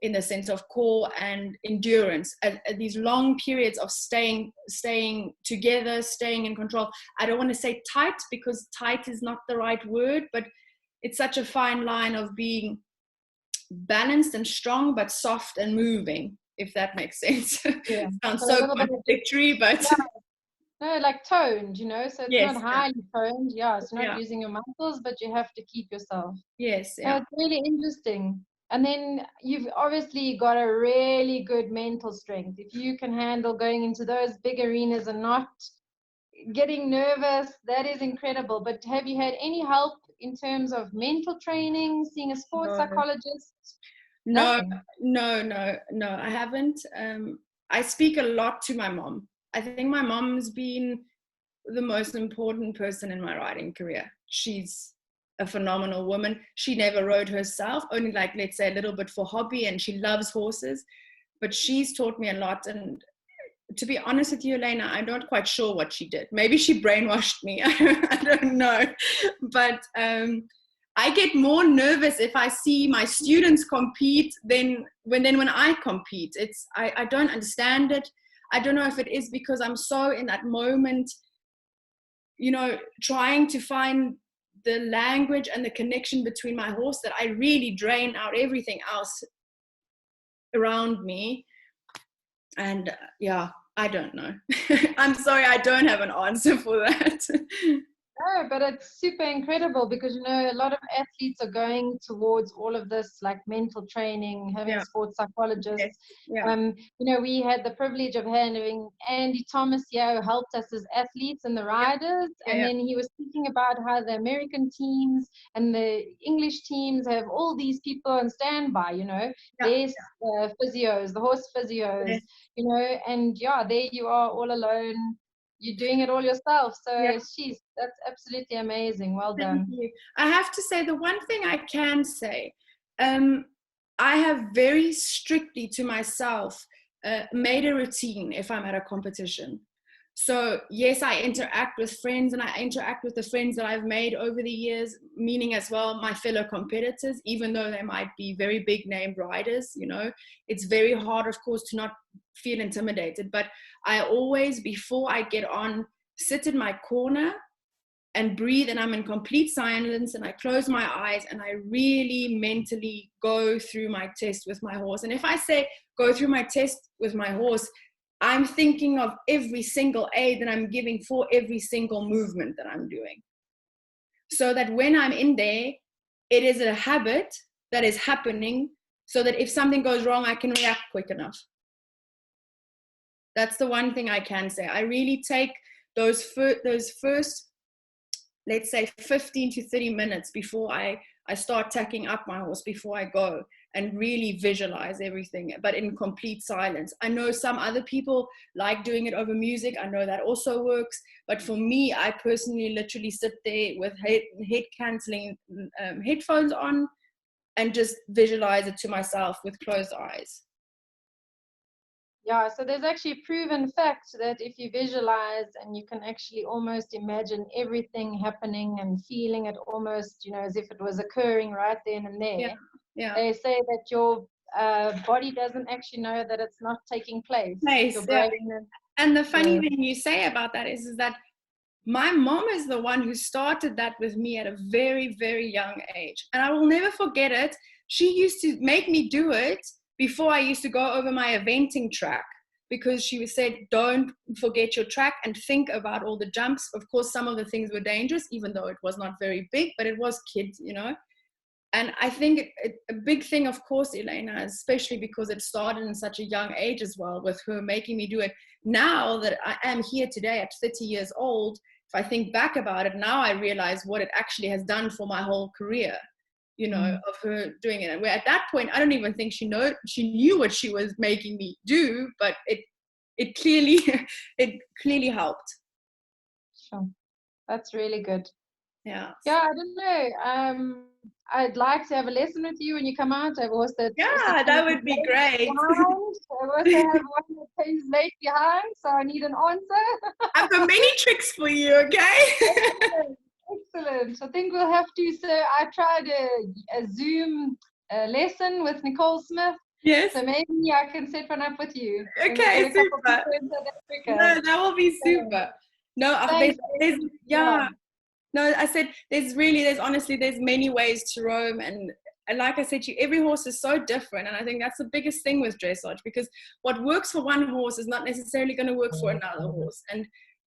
in the sense of core and endurance, these long periods of staying together, staying in control. I don't want to say tight because tight is not the right word, but it's such a fine line of being balanced and strong, but soft and moving, if that makes sense. Yeah. Sounds so contradictory, but no, like toned, so it's yes, not highly toned. Yeah, it's not using your muscles, but you have to keep yourself. Yes, yeah. It's really interesting. And then you've obviously got a really good mental strength. If you can handle going into those big arenas and not getting nervous, that is incredible. But have you had any help in terms of mental training, seeing a sports psychologist? No, I haven't. I speak a lot to my mom. I think my mom's been the most important person in my riding career. She's a phenomenal woman. She never rode herself, only like, let's say, a little bit for hobby, and she loves horses, but she's taught me a lot. And to be honest with you, Elena, I'm not quite sure what she did. Maybe she brainwashed me. I don't know. But I get more nervous if I see my students compete than when I compete. I don't understand it. I don't know if it is because I'm so in that moment, trying to find the language and the connection between my horse, that I really drain out everything else around me. And I don't know. I'm sorry, I don't have an answer for that. No, but it's super incredible because, a lot of athletes are going towards all of this, like mental training, having sports psychologists. We had the privilege of having Andy Thomas here who helped us as athletes and the riders. And then he was speaking about how the American teams and the English teams have all these people on standby, there's physios, the horse physios, and there you are all alone. you're doing it all yourself. So Yeah. that's absolutely amazing. Well Thank done. you. I have to say, the one thing I can say, I have very strictly to myself made a routine if I'm at a competition. So yes, I interact with friends, and I interact with the friends that I've made over the years, meaning as well my fellow competitors, even though they might be very big name riders, you know, it's very hard, of course, to not feel intimidated. But I always, before I get on, sit in my corner and breathe, and I'm in complete silence, and I close my eyes and I really mentally go through my test with my horse. And if I say go through my test with my horse, I'm thinking of every single aid that I'm giving for every single movement that I'm doing, so that when I'm in there, it is a habit that is happening, so that if something goes wrong, I can react quick enough. That's the one thing I can say. I really take those first, let's say 15 to 30 minutes before I start tacking up my horse, before I go, and really visualize everything, but in complete silence. I know some other people like doing it over music. I know that also works. But for me, I personally literally sit there with head canceling headphones on and just visualize it to myself with closed eyes. Yeah, so there's actually proven fact that if you visualize and you can actually almost imagine everything happening and feeling it almost, you know, as if it was occurring right then and there, Yeah. they say that your body doesn't actually know that it's not taking place. Your brain And the funny thing you say about that is that my mom is the one who started that with me at a very, very young age. And I will never forget it. She used to make me do it before I used to go over my eventing track, because she said, don't forget your track and think about all the jumps. Of course, some of the things were dangerous, even though it was not very big, but it was kids, you know. And I think a big thing, of course, Elena, especially because it started in such a young age as well, with her making me do it. Now that I am here today at 30 years old, if I think back about it, now I realize what it actually has done for my whole career, you know, of her doing it. And where at that point, I don't even think she knew what she was making me do, but it clearly helped. Sure. That's really good. Yeah. Yeah, I don't know. I'd like to have a lesson with you when you come out. I've also that would be great. I also have one that pays late behind, so I need an answer. I've got many tricks for you, okay? Excellent. I think we'll have to. So I tried a Zoom lesson with Nicole Smith. Yes. So maybe I can set one up with you. Okay, super. No, that will be super. No, No, I said there's many ways to roam, and like I said to you, every horse is so different, and I think that's the biggest thing with dressage, because what works for one horse is not necessarily going to work for another horse.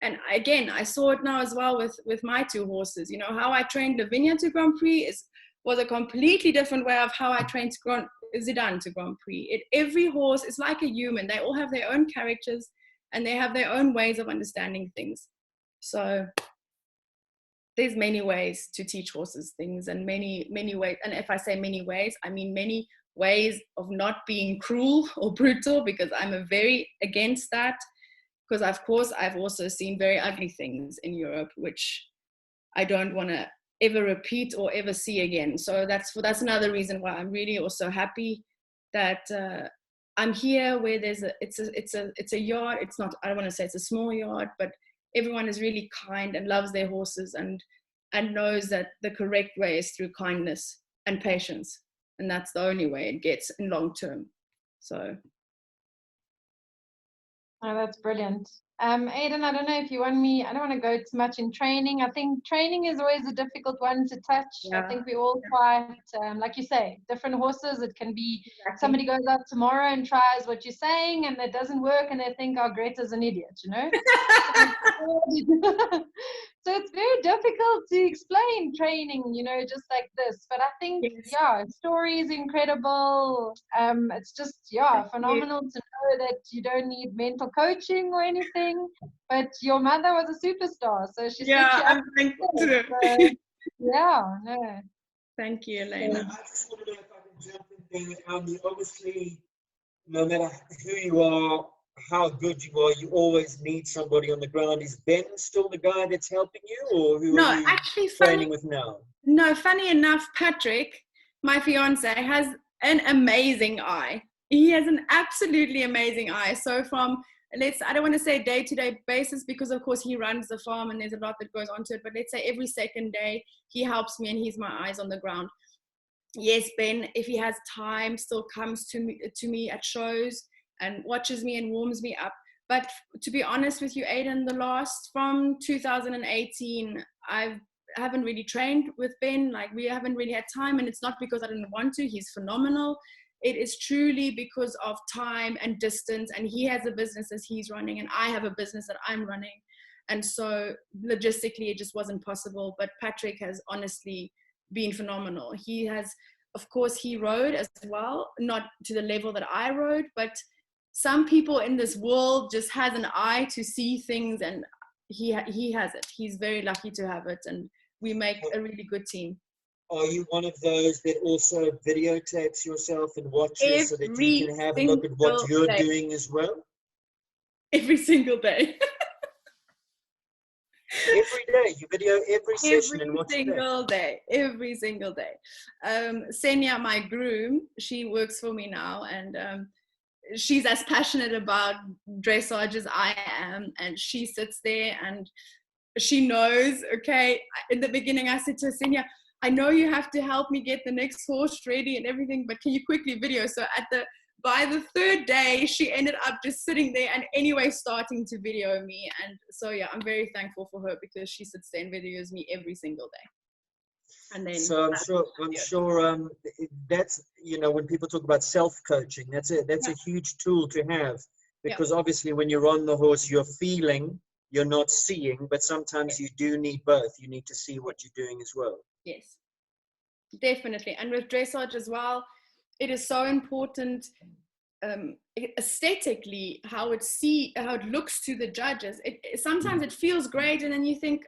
And again, I saw it now as well with my two horses. You know, how I trained Lavinia to Grand Prix was a completely different way of how I trained Zidane to Grand Prix. Every horse is like a human. They all have their own characters, and they have their own ways of understanding things. So there's many ways to teach horses things, and many ways. And if I say many ways, I mean many ways of not being cruel or brutal, because I'm very against that. Because of course I've also seen very ugly things in Europe, which I don't want to ever repeat or ever see again. So that's another reason why I'm really also happy that I'm here, where it's a yard. It's not, I don't want to say it's a small yard, but everyone is really kind and loves their horses and knows that the correct way is through kindness and patience. And that's the only way it gets in long term. So. Oh, that's brilliant. Aidan, I don't know if you want me, I don't want to go too much in training. I think training is always a difficult one to touch. Yeah. I think we all quite, like you say, different horses. It can be somebody goes out tomorrow and tries what you're saying and it doesn't work and they think, oh, Greta's an idiot, you know? So it's very difficult to explain training, you know, just like this. But I think, story is incredible. It's just, phenomenal to know that you don't need mental coaching or anything. But your mother was a superstar, so she set you up. Thank you, Elena. I just want to know if I can jump in there. Obviously, no matter who you are, how good you are, you always need somebody on the ground. Is Ben still the guy that's helping you, or who No, are you actually, training with now? No, funny enough, Patrick, my fiance, has an amazing eye. He has an absolutely amazing eye. So from, I don't want to say day-to-day basis, because of course he runs the farm and there's a lot that goes onto it, but let's say every second day he helps me and he's my eyes on the ground. Yes, Ben, if he has time, still comes to me at shows and watches me and warms me up. But to be honest with you, Aiden, from 2018, I haven't really trained with Ben. Like, we haven't really had time, and it's not because I didn't want to. He's phenomenal. It is truly because of time and distance, and he has a business that he's running and I have a business that I'm running. And so logistically it just wasn't possible. But Patrick has honestly been phenomenal. He has, of course, he rode as well, not to the level that I rode, but some people in this world just has an eye to see things, and he has it. He's very lucky to have it, and we make a really good team. Are you one of those that also videotapes yourself and watches so that you can have a look at what you're doing as well? Every single day. Every day you video every session and watch every single day. Senya, my groom, she works for me now, and she's as passionate about dressage as I am, and she sits there and she knows. Okay, in the beginning I said to her, Senya, I know you have to help me get the next horse ready and everything, but can you quickly video? So by the third day, she ended up just sitting there and anyway starting to video me. And so, yeah, I'm very thankful for her because she sits there and videos me every single day. And then, so I'm sure that's, you know, when people talk about self-coaching, that's a huge tool to have, because obviously when you're on the horse, you're feeling, you're not seeing, but sometimes you do need both. You need to see what you're doing as well. Yes, definitely. And with dressage as well, it is so important aesthetically how it looks to the judges. Sometimes it feels great, and then you think,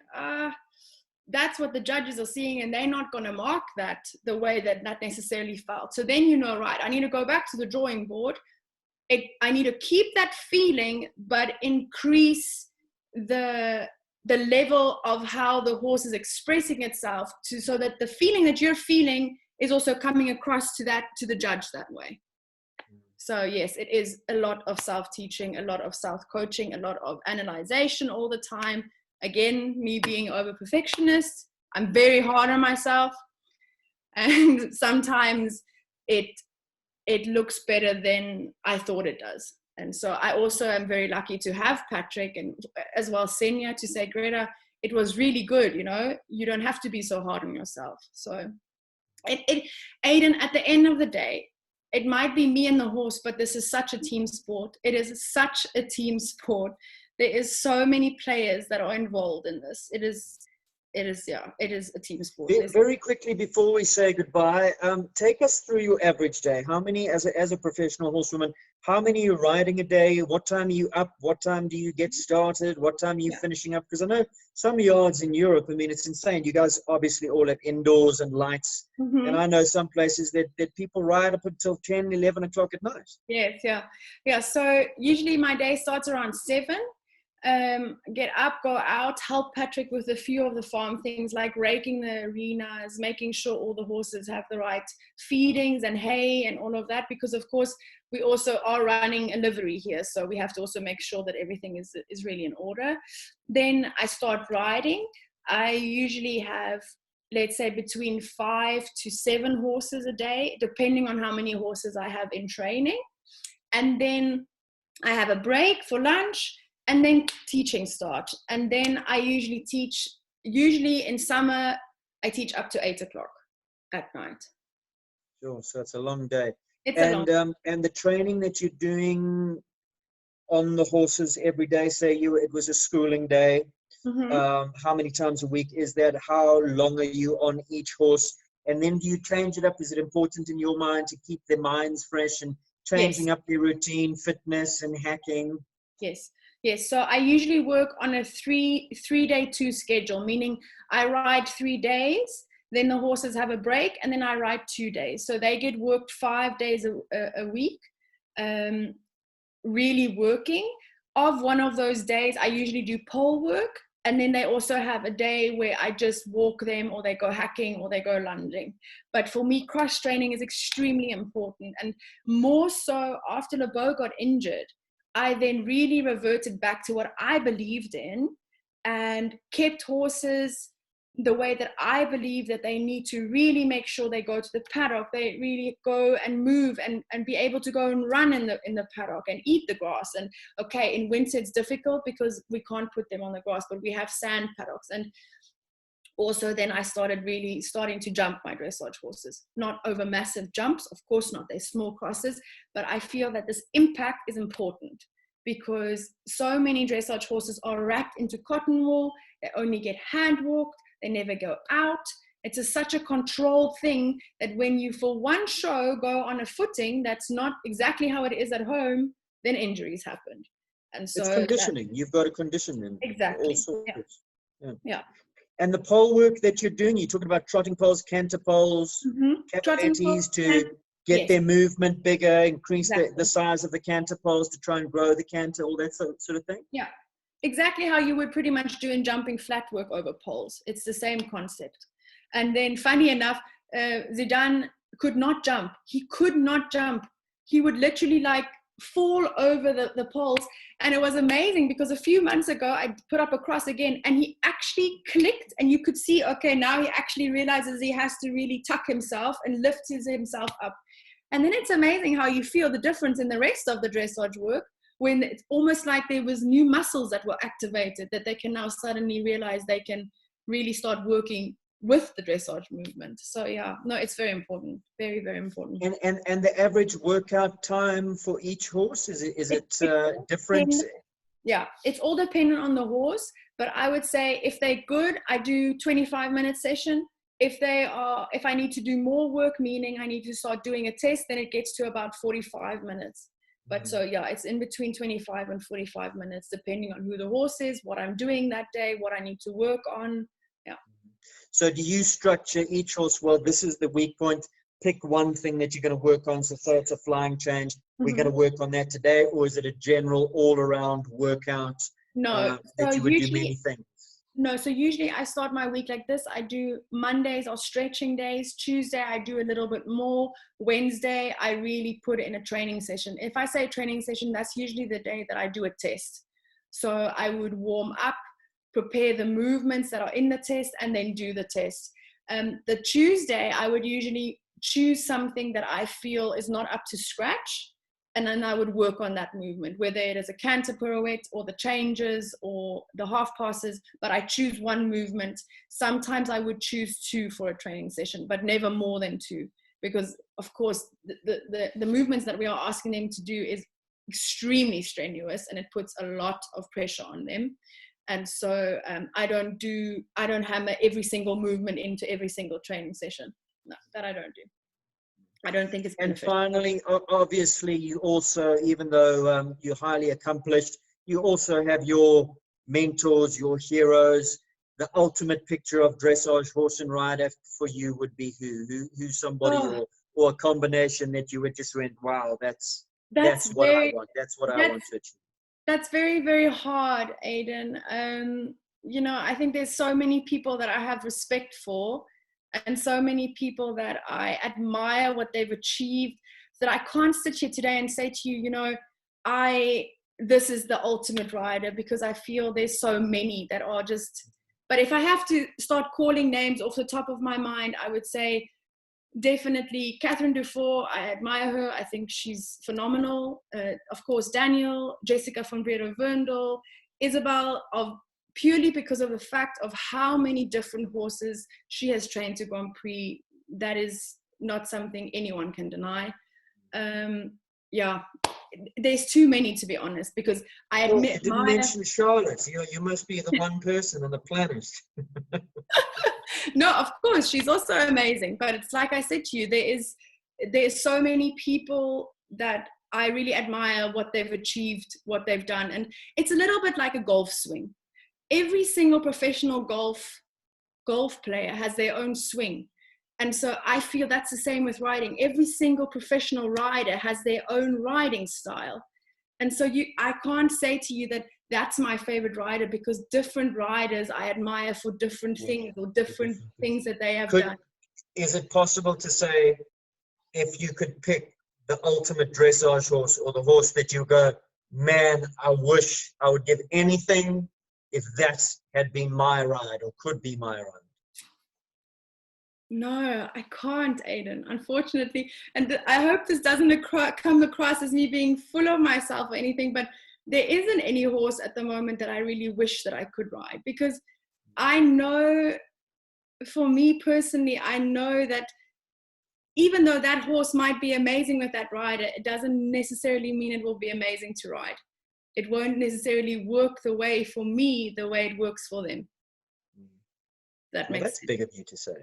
that's what the judges are seeing, and they're not going to mark that the way that necessarily felt. So then you know, right, I need to go back to the drawing board. I need to keep that feeling, but increase the level of how the horse is expressing itself, so that the feeling that you're feeling is also coming across to the judge that way. So yes, it is a lot of self-teaching, a lot of self-coaching, a lot of analyzation all the time. Again, me being over-perfectionist, I'm very hard on myself, and sometimes it looks better than I thought it does. And so I also am very lucky to have Patrick and as well Senya to say, Greta, it was really good, you know, you don't have to be so hard on yourself. So Aiden, at the end of the day, it might be me and the horse, but this is such a team sport. It is such a team sport. There is so many players that are involved in this. It is a team sport. Very quickly before we say goodbye, take us through your average day. How many, as a professional horsewoman, how many are you riding a day? What time are you up? What time do you get started? What time are you finishing up? Because I know some yards in Europe, I mean, it's insane. You guys obviously all have indoors and lights. Mm-hmm. And I know some places that people ride up until 10, 11 o'clock at night. Yes, yeah. So usually my day starts around 7. Get up, go out, help Patrick with a few of the farm things like raking the arenas, making sure all the horses have the right feedings and hay and all of that, because of course we also are running a livery here, so we have to also make sure that everything is really in order. Then I start riding. I usually have, let's say, between 5 to 7 horses a day, depending on how many horses I have in training. And then I have a break for lunch, and then teaching start. And then I usually teach, in summer, I teach up to 8 o'clock at night. Sure, so it's a long day. And the training that you're doing on the horses every day, say it was a schooling day, mm-hmm. How many times a week is that? How long are you on each horse? And then do you change it up? Is it important in your mind to keep their minds fresh and changing up their routine, fitness and hacking? Yes, so I usually work on a 3-day 2 schedule, meaning I ride 3 days, then the horses have a break, and then I ride 2 days. So they get worked 5 days a week. really working. Of one of those days, I usually do pole work. And then they also have a day where I just walk them, or they go hacking, or they go lunging. But for me, cross training is extremely important. And more so after LeBeau got injured, I then really reverted back to what I believed in and kept horses the way that I believe that they need to really make sure they go to the paddock, they really go and move and be able to go and run in the paddock and eat the grass. And okay, in winter it's difficult because we can't put them on the grass, but we have sand paddocks. And also then I started really starting to jump my dressage horses, not over massive jumps, of course not, they're small crosses, but I feel that this impact is important because so many dressage horses are wrapped into cotton wool, they only get hand walked, they never go out. It's such a controlled thing that when you for one show go on a footing that's not exactly how it is at home, then injuries happen. And so it's conditioning. You've got to condition them. Exactly. All sorts. Yeah. And the pole work that you're doing, you're talking about trotting poles, canter poles, capillates to get their movement bigger, increase the size of the canter poles to try and grow the canter, all that sort of thing? Yeah. Exactly how you would pretty much do in jumping flat work over poles. It's the same concept. And then funny enough, Zidane could not jump. He could not jump. He would literally like fall over the poles. And it was amazing because a few months ago, I put up a cross again and he actually clicked and you could see, okay, now he actually realizes he has to really tuck himself and lift himself up. And then it's amazing how you feel the difference in the rest of the dressage work, when it's almost like there was new muscles that were activated that they can now suddenly realize they can really start working with the dressage movement. So yeah, no, it's very important, very, very important. And the average workout time for each horse, is it different? Yeah, it's all dependent on the horse, but I would say if they're good, I do 25-minute session. If I need to do more work, meaning I need to start doing a test, then it gets to about 45 minutes. But so yeah, it's in between 25 and 45 minutes, depending on who the horse is, what I'm doing that day, what I need to work on. Yeah. So do you structure each horse? Well, this is the weak point. Pick one thing that you're going to work on. So say it's a flying change. We're going to work on that today. Or is it a general all-around workout? No. That you would do many things? No, so usually I start my week like this. I do Mondays are stretching days. Tuesday, I do a little bit more. Wednesday, I really put in a training session. If I say training session, that's usually the day that I do a test. So I would warm up, prepare the movements that are in the test, and then do the test. The Tuesday, I would usually choose something that I feel is not up to scratch. And then I would work on that movement, whether it is a canter pirouette or the changes or the half passes, but I choose one movement. Sometimes I would choose two for a training session, but never more than two, because of course the movements that we are asking them to do is extremely strenuous and it puts a lot of pressure on them. And so I don't hammer every single movement into every single training session. No, that I don't do. I don't think it's beneficial. And finally, obviously, you also, even though you're highly accomplished, you also have your mentors, your heroes. The ultimate picture of dressage horse and rider for you would be who's somebody or a combination that you would just went, wow, that's what I want. That's what I want to achieve. That's very, very hard, Aidan. I think there's so many people that I have respect for, and so many people that I admire what they've achieved, that I can't sit here today and say to you, this is the ultimate rider, because I feel there's so many that are just, but if I have to start calling names off the top of my mind, I would say definitely Catherine Dufour. I admire her. I think she's phenomenal. Of course, Daniel, Jessica von Breda-Verndl, Isabel, purely because of the fact of how many different horses she has trained to Grand Prix. That is not something anyone can deny. There's too many, to be honest, because I admit you didn't mention Charlotte. You must be the one person on the planet. No, of course, she's also amazing. But it's like I said to you, there's so many people that I really admire what they've achieved, what they've done. And it's a little bit like a golf swing. Every single professional golf player has their own swing. And so I feel that's the same with riding. Every single professional rider has their own riding style. And so I can't say to you that that's my favorite rider, because different riders I admire for different things, or different things that they have done. Is it possible to say, if you could pick the ultimate dressage horse, or the horse that you go, man, I wish I would give anything if that had been my ride, or could be my ride? No, I can't, Aiden, unfortunately. And I hope this doesn't come across as me being full of myself or anything, but there isn't any horse at the moment that I really wish that I could ride, because I know, for me personally, I know that even though that horse might be amazing with that rider, it doesn't necessarily mean it will be amazing to ride. It won't necessarily work the way, for me, the way it works for them. That makes that's sense. big of you to say.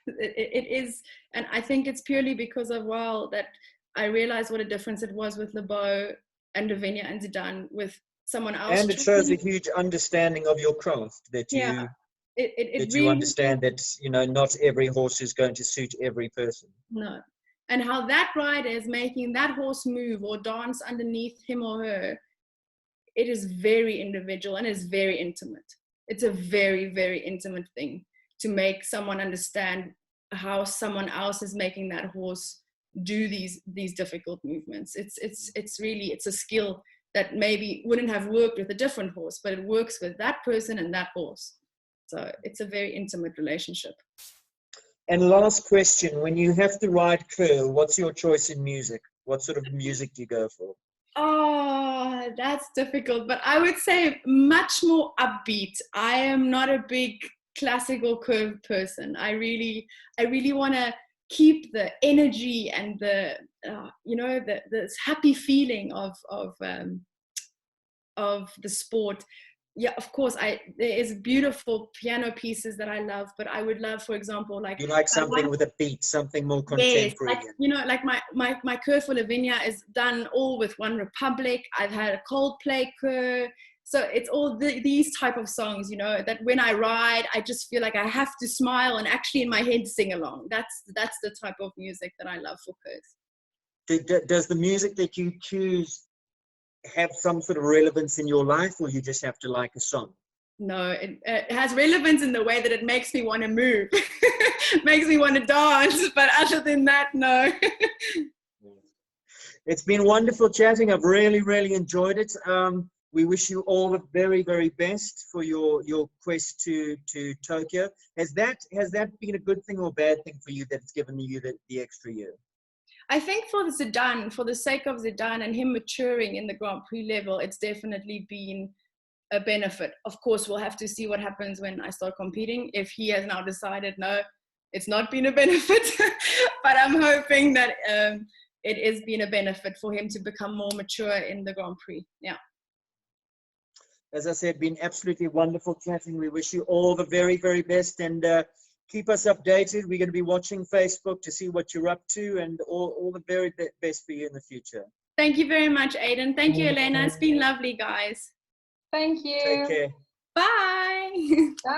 It is, and I think it's purely because of, well, that I realized what a difference it was with LeBeau and Lavinia and Zidane, with someone else. And it shows a huge understanding of your craft, that you it that really, you understand that, you know, not every horse is going to suit every person. no. And how that rider is making that horse move or dance underneath him or her, it is very individual and is very intimate. It's a very, very intimate thing to make someone understand how someone else is making that horse do these difficult movements. It's really, it's a skill that maybe wouldn't have worked with a different horse, but it works with that person and that horse. So it's a very intimate relationship. And last question, when you have to ride curl, what's your choice in music? What sort of music do you go for? Oh, that's difficult, but I would say much more upbeat. I am not a big classical curve person. I really want to keep the energy and the this happy feeling of the sport. Yeah, of course, there is beautiful piano pieces that I love, but I would love, for example, like, you like something with a beat, something more contemporary. Yes, like my curve for Lavinia is done all with One Republic. I've had a Coldplay curve. So it's all these type of songs, that when I ride, I just feel like I have to smile and actually in my head sing along. That's the type of music that I love for curves. Does the music that you choose have some sort of relevance in your life, or you just have to like a song? No, it has relevance in the way that it makes me want to move, makes me want to dance. But other than that, no. It's been wonderful chatting. I've really, really enjoyed it. We wish you all the very, very best for your quest to Tokyo. Has that been a good thing or a bad thing for you, that it's given you the extra year? I think for Zidane, for the sake of Zidane and him maturing in the Grand Prix level, it's definitely been a benefit. Of course, we'll have to see what happens when I start competing. If he has now decided, no, it's not been a benefit, but I'm hoping that it has been a benefit for him to become more mature in the Grand Prix. Yeah. As I said, been absolutely wonderful chatting. We wish you all the very, very best, and keep us updated. We're going to be watching Facebook to see what you're up to, and all the very best for you in the future. Thank you very much, Aiden. Thank you, Elena. It's been lovely, guys. Thank you. Take care. Bye. Bye.